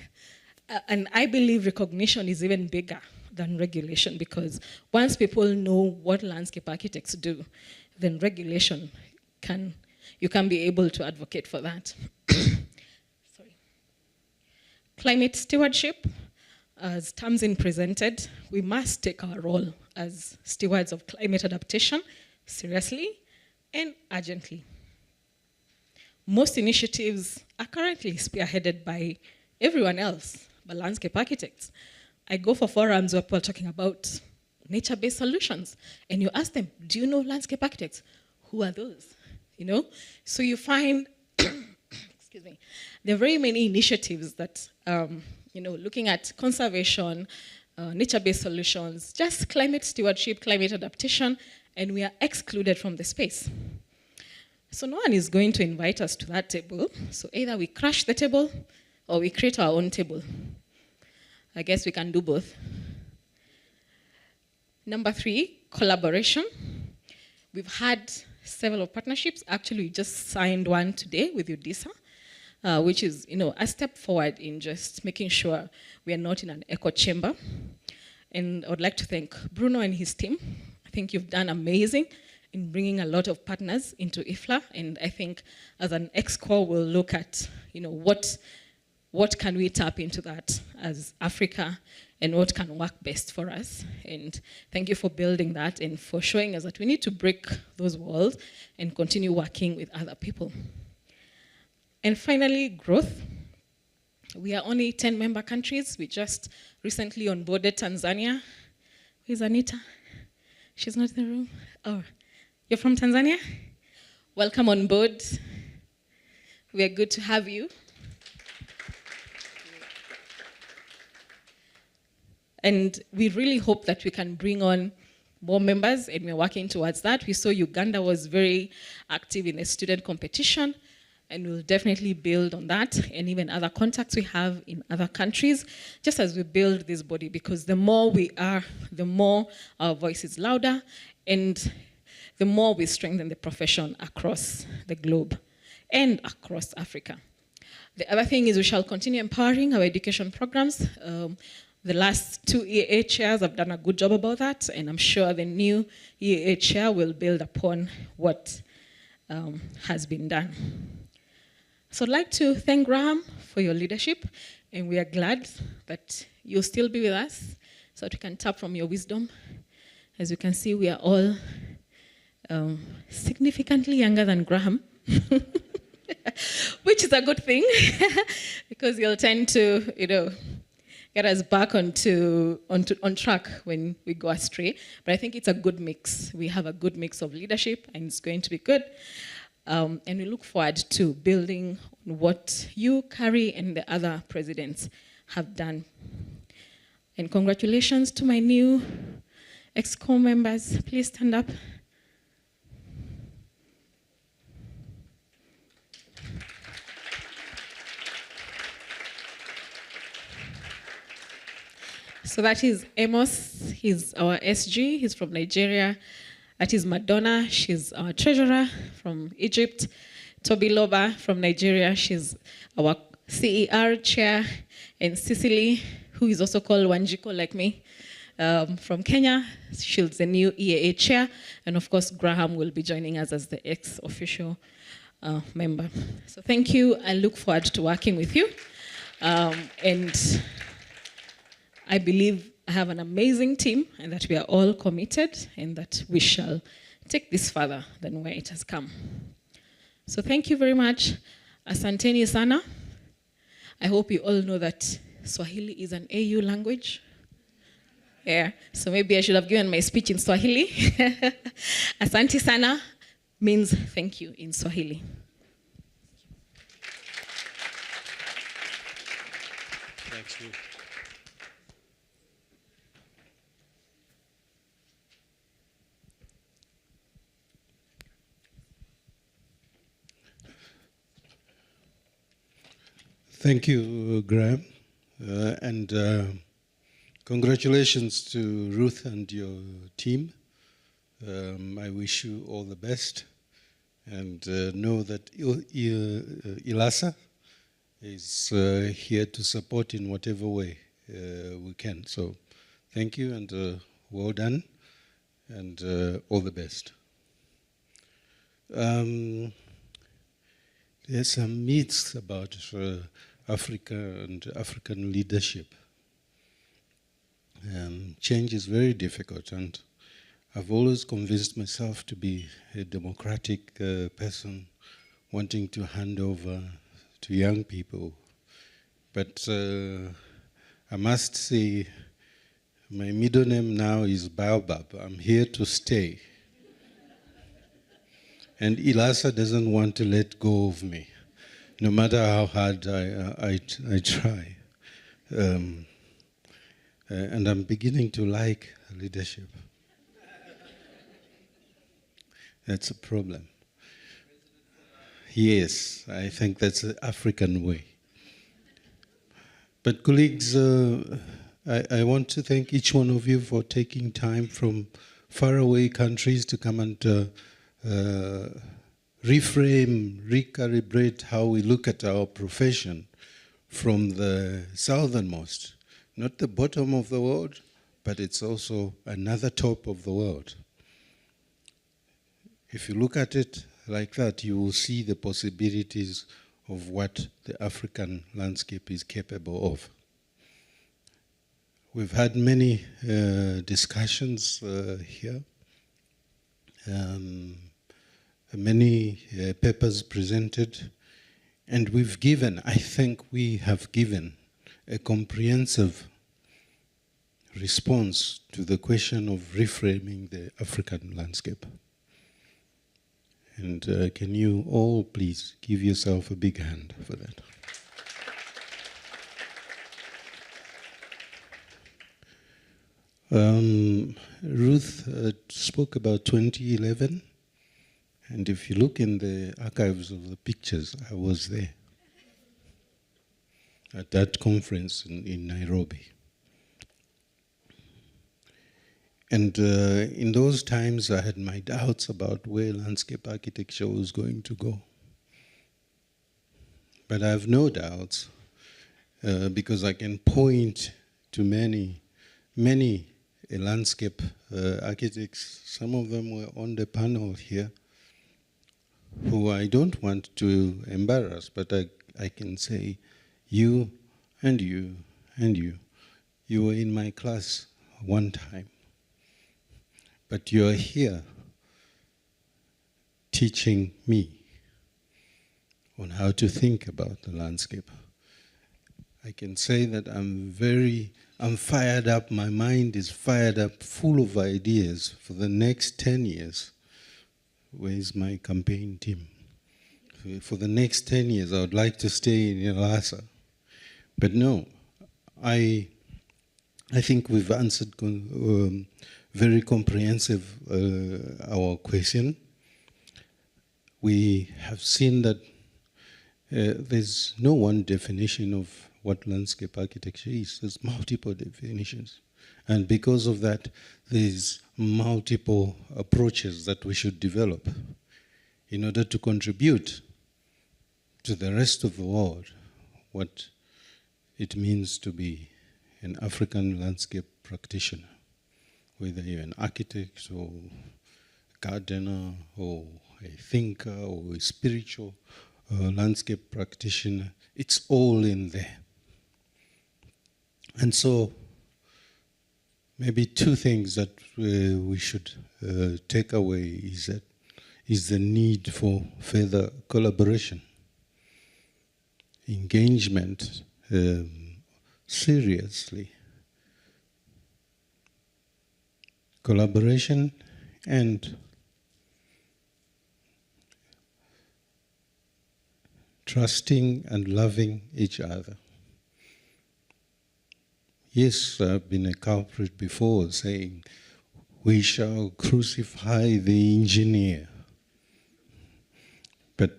And I believe recognition is even bigger than regulation, because once people know what landscape architects do, then regulation you can be able to advocate for that. Sorry. Climate stewardship, as Tamsin presented, we must take our role as stewards of climate adaptation seriously and urgently. Most initiatives are currently spearheaded by everyone else, but landscape architects. I go for forums where people are talking about nature-based solutions, and you ask them, do you know landscape architects? Who are those? You know? So you find, excuse me, there are very many initiatives that, you know, looking at conservation, nature-based solutions, just climate stewardship, climate adaptation, and we are excluded from the space. So no one is going to invite us to that table. So either we crash the table or we create our own table. I guess we can do both. Number 3, collaboration. We've had several partnerships. Actually, we just signed one today with UDISA, which is, you know, a step forward in just making sure we are not in an echo chamber. And I would like to thank Bruno and his team. I think you've done amazing in bringing a lot of partners into IFLA, and I think as an ExCo, we'll look at, you know, what can we tap into that as Africa, and what can work best for us. And thank you for building that and for showing us that we need to break those walls and continue working with other people. And finally, growth. We are only 10 member countries. We just recently onboarded Tanzania. Where's Anita? She's not in the room. Oh, you're from Tanzania? Welcome on board. We are good to have you. And we really hope that we can bring on more members, and we're working towards that. We saw Uganda was very active in the student competition, and we'll definitely build on that, and even other contacts we have in other countries, just as we build this body, because the more we are, the more our voice is louder, and the more we strengthen the profession across the globe and across Africa. The other thing is we shall continue empowering our education programs. The last 2 EAA chairs have done a good job about that, and I'm sure the new EAA chair will build upon what has been done. So I'd like to thank Graham for your leadership, and we are glad that you'll still be with us so that we can tap from your wisdom. As you can see, we are all significantly younger than Graham, which is a good thing, because you'll tend to, you know, get us back on track when we go astray. But I think it's a good mix. We have a good mix of leadership, and it's going to be good. And we look forward to building on what you, Carrie, and the other presidents have done. And congratulations to my new ExCo members. Please stand up. So that is Amos, he's our SG, he's from Nigeria. That is Madonna, she's our treasurer from Egypt. Tobiloba from Nigeria, she's our CER chair. And Cicely, who is also called Wanjiko like me, from Kenya, she's the new EAA chair. And of course, Graham will be joining us as the ex-official member. So thank you, I look forward to working with you. And I believe I have an amazing team, and that we are all committed, and that we shall take this further than where it has come. So thank you very much. Asanteni sana. I hope you all know that Swahili is an AU language. Yeah, so maybe I should have given my speech in Swahili. Asante sana means thank you in Swahili. Thanks, Lou. Thank you, Graham. And congratulations to Ruth and your team. I wish you all the best. And know that ILASA is here to support in whatever way we can. So thank you and well done and all the best. There's some myths about Africa and African leadership. Change is very difficult, and I've always convinced myself to be a democratic person, wanting to hand over to young people. But I must say, my middle name now is Baobab. I'm here to stay. And ILASA doesn't want to let go of me, no matter how hard I try. And I'm beginning to like leadership. That's a problem. Yes, I think that's the African way. But colleagues, I want to thank each one of you for taking time from faraway countries to come and reframe, recalibrate how we look at our profession from the southernmost, not the bottom of the world, but it's also another top of the world. If you look at it like that, you will see the possibilities of what the African landscape is capable of. We've had many discussions here, many papers presented, and we've given, I think we have given, a comprehensive response to the question of reframing the African landscape. And can you all please give yourself a big hand for that? Ruth spoke about 2011, and if you look in the archives of the pictures, I was there at that conference in Nairobi. And in those times, I had my doubts about where landscape architecture was going to go. But I have no doubts, because I can point to many landscape architects. Some of them were on the panel here, who I don't want to embarrass, but I can say, you and you and you were in my class one time. But you're here teaching me on how to think about the landscape. I can say that I'm fired up, my mind is fired up, full of ideas for the next 10 years. Where's my campaign team? For the next 10 years, I would like to stay in ILASA. But no, I think we've answered very comprehensive our question. We have seen that there's no one definition of what landscape architecture is. There's multiple definitions. And because of that, there's multiple approaches that we should develop in order to contribute to the rest of the world what it means to be an African landscape practitioner, whether you're an architect or a gardener or a thinker or a spiritual landscape practitioner. It's all in there. And so maybe two things that we should take away is the need for further collaboration, engagement, seriously. Collaboration and trusting and loving each other. Yes, I've been a culprit before saying, we shall crucify the engineer. But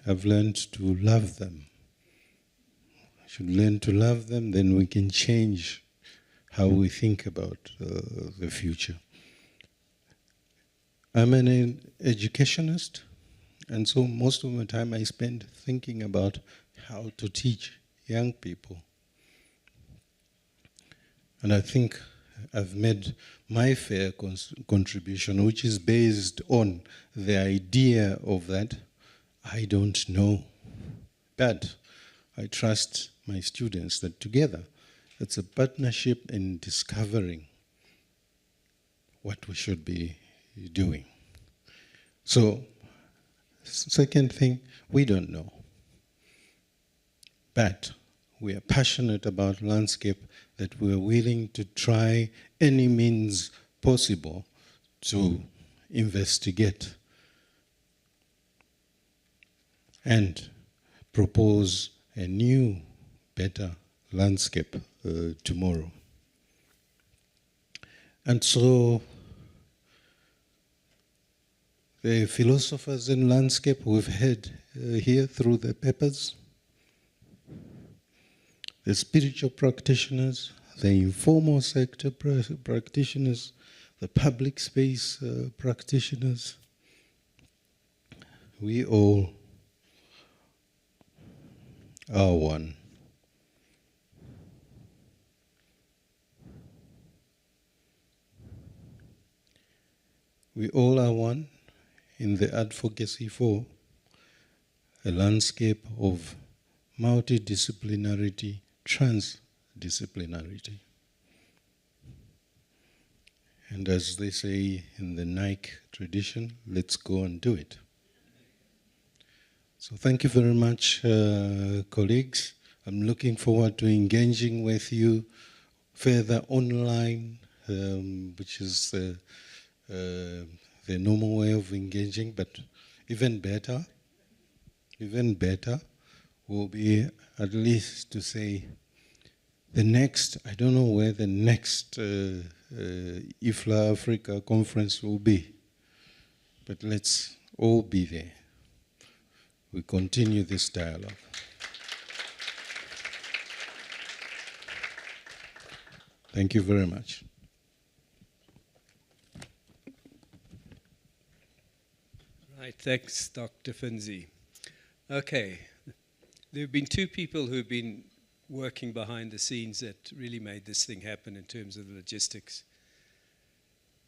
I've learned to love them should learn to love them, then we can change how we think about the future. I'm an educationist, and so most of my time I spend thinking about how to teach young people. And I think I've made my fair contribution, which is based on the idea of that I don't know. But I trust my students that together it's a partnership in discovering what we should be doing. So, second thing, we don't know. But we are passionate about landscape, that we are willing to try any means possible to investigate and propose a new, better landscape tomorrow. And so the philosophers in landscape we've heard here through the papers, the spiritual practitioners, the informal sector practitioners, the public space practitioners, we all are one. We all are one in the advocacy for a landscape of multidisciplinarity, transdisciplinarity. And as they say in the Nike tradition, let's go and do it. So thank you very much, colleagues. I'm looking forward to engaging with you further online, which is the normal way of engaging, but even better will be at least to say the next, I don't know where the next IFLA Africa conference will be, but let's all be there. We continue this dialogue. Thank you very much. Right, thanks, Dr. Finzi. Okay, there have been two people who have been working behind the scenes that really made this thing happen in terms of the logistics.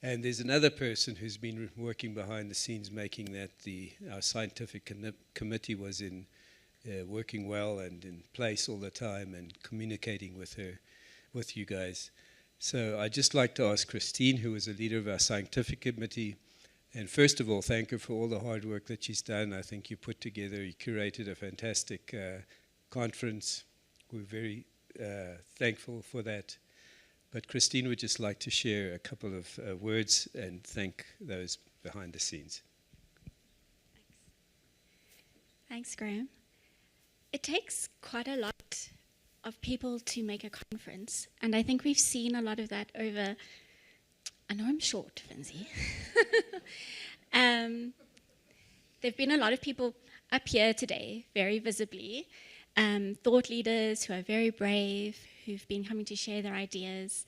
And there's another person who's been working behind the scenes, making that our scientific committee was working well and in place all the time and communicating with you guys. So I'd just like to ask Christine, who is the leader of our scientific committee, and first of all, thank her for all the hard work that she's done. I think you curated a fantastic conference. We're very thankful for that. But Christine would just like to share a couple of words and thank those behind the scenes. Thanks, Graham. It takes quite a lot of people to make a conference, and I think we've seen a lot of that over. I know I'm short, Finzi. There've been a lot of people up here today, very visibly, thought leaders who are very brave, who've been coming to share their ideas.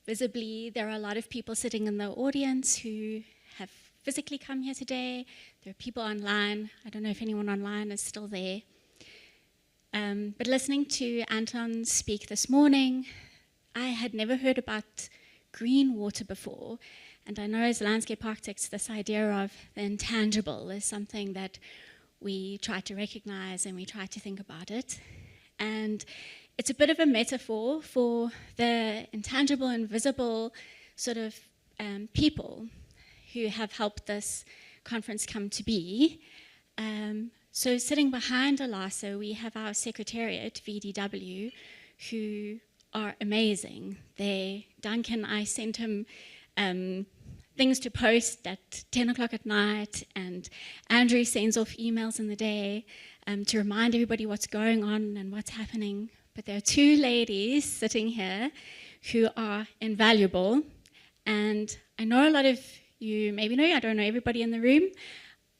Visibly, there are a lot of people sitting in the audience who have physically come here today. There are people online. I don't know if anyone online is still there. But listening to Anton speak this morning, I had never heard about green water before. And I know as landscape architects, this idea of the intangible is something that we try to recognize and we try to think about it. And it's a bit of a metaphor for the intangible, invisible sort of people who have helped this conference come to be. So sitting behind Alasa, we have our secretariat, VDW, who are amazing. Duncan, I sent him things to post at 10 o'clock at night, and Andrew sends off emails in the day to remind everybody what's going on and what's happening. But there are two ladies sitting here who are invaluable, and I know a lot of you maybe know, I don't know everybody in the room.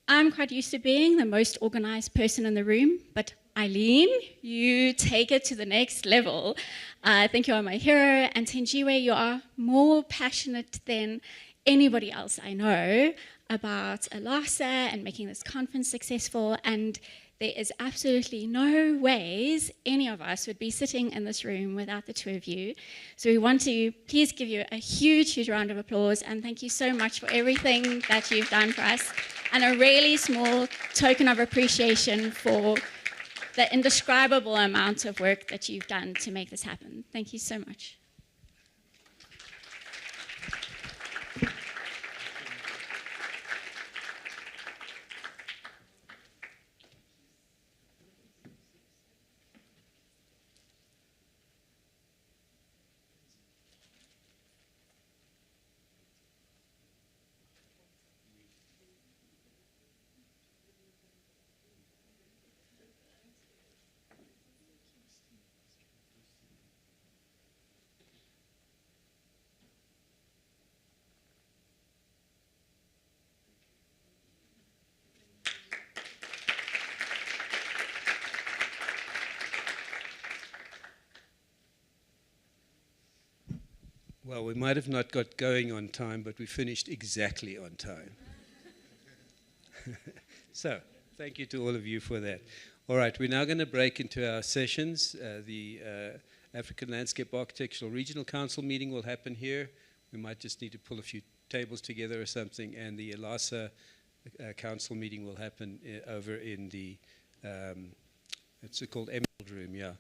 I'm quite used to being the most organized person in the room, but Eileen, you take it to the next level. I think you are my hero. And Tenjiwe, you are more passionate than anybody else I know about ALASA and making this conference successful. And there is absolutely no ways any of us would be sitting in this room without the two of you. So we want to please give you a huge, huge round of applause, and thank you so much for everything that you've done for us, and a really small token of appreciation for the indescribable amount of work that you've done to make this happen. Thank you so much. Well, we might have not got going on time, but we finished exactly on time. So, thank you to all of you for that. All right, we're now going to break into our sessions. The African Landscape Architectural Regional Council meeting will happen here. We might just need to pull a few tables together or something, and the ALASA Council meeting will happen over in the, it's called Emerald Room, yeah.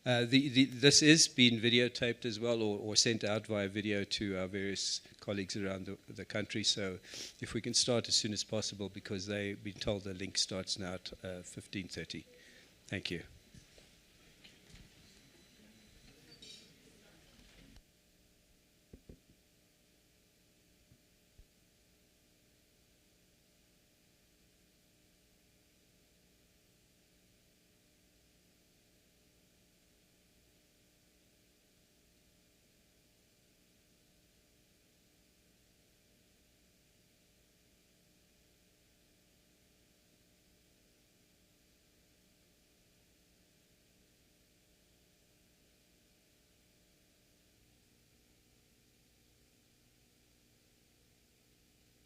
This is being videotaped as well, or sent out via video to our various colleagues around the country. So if we can start as soon as possible, because they've been told the link starts now at 15:30. Thank you.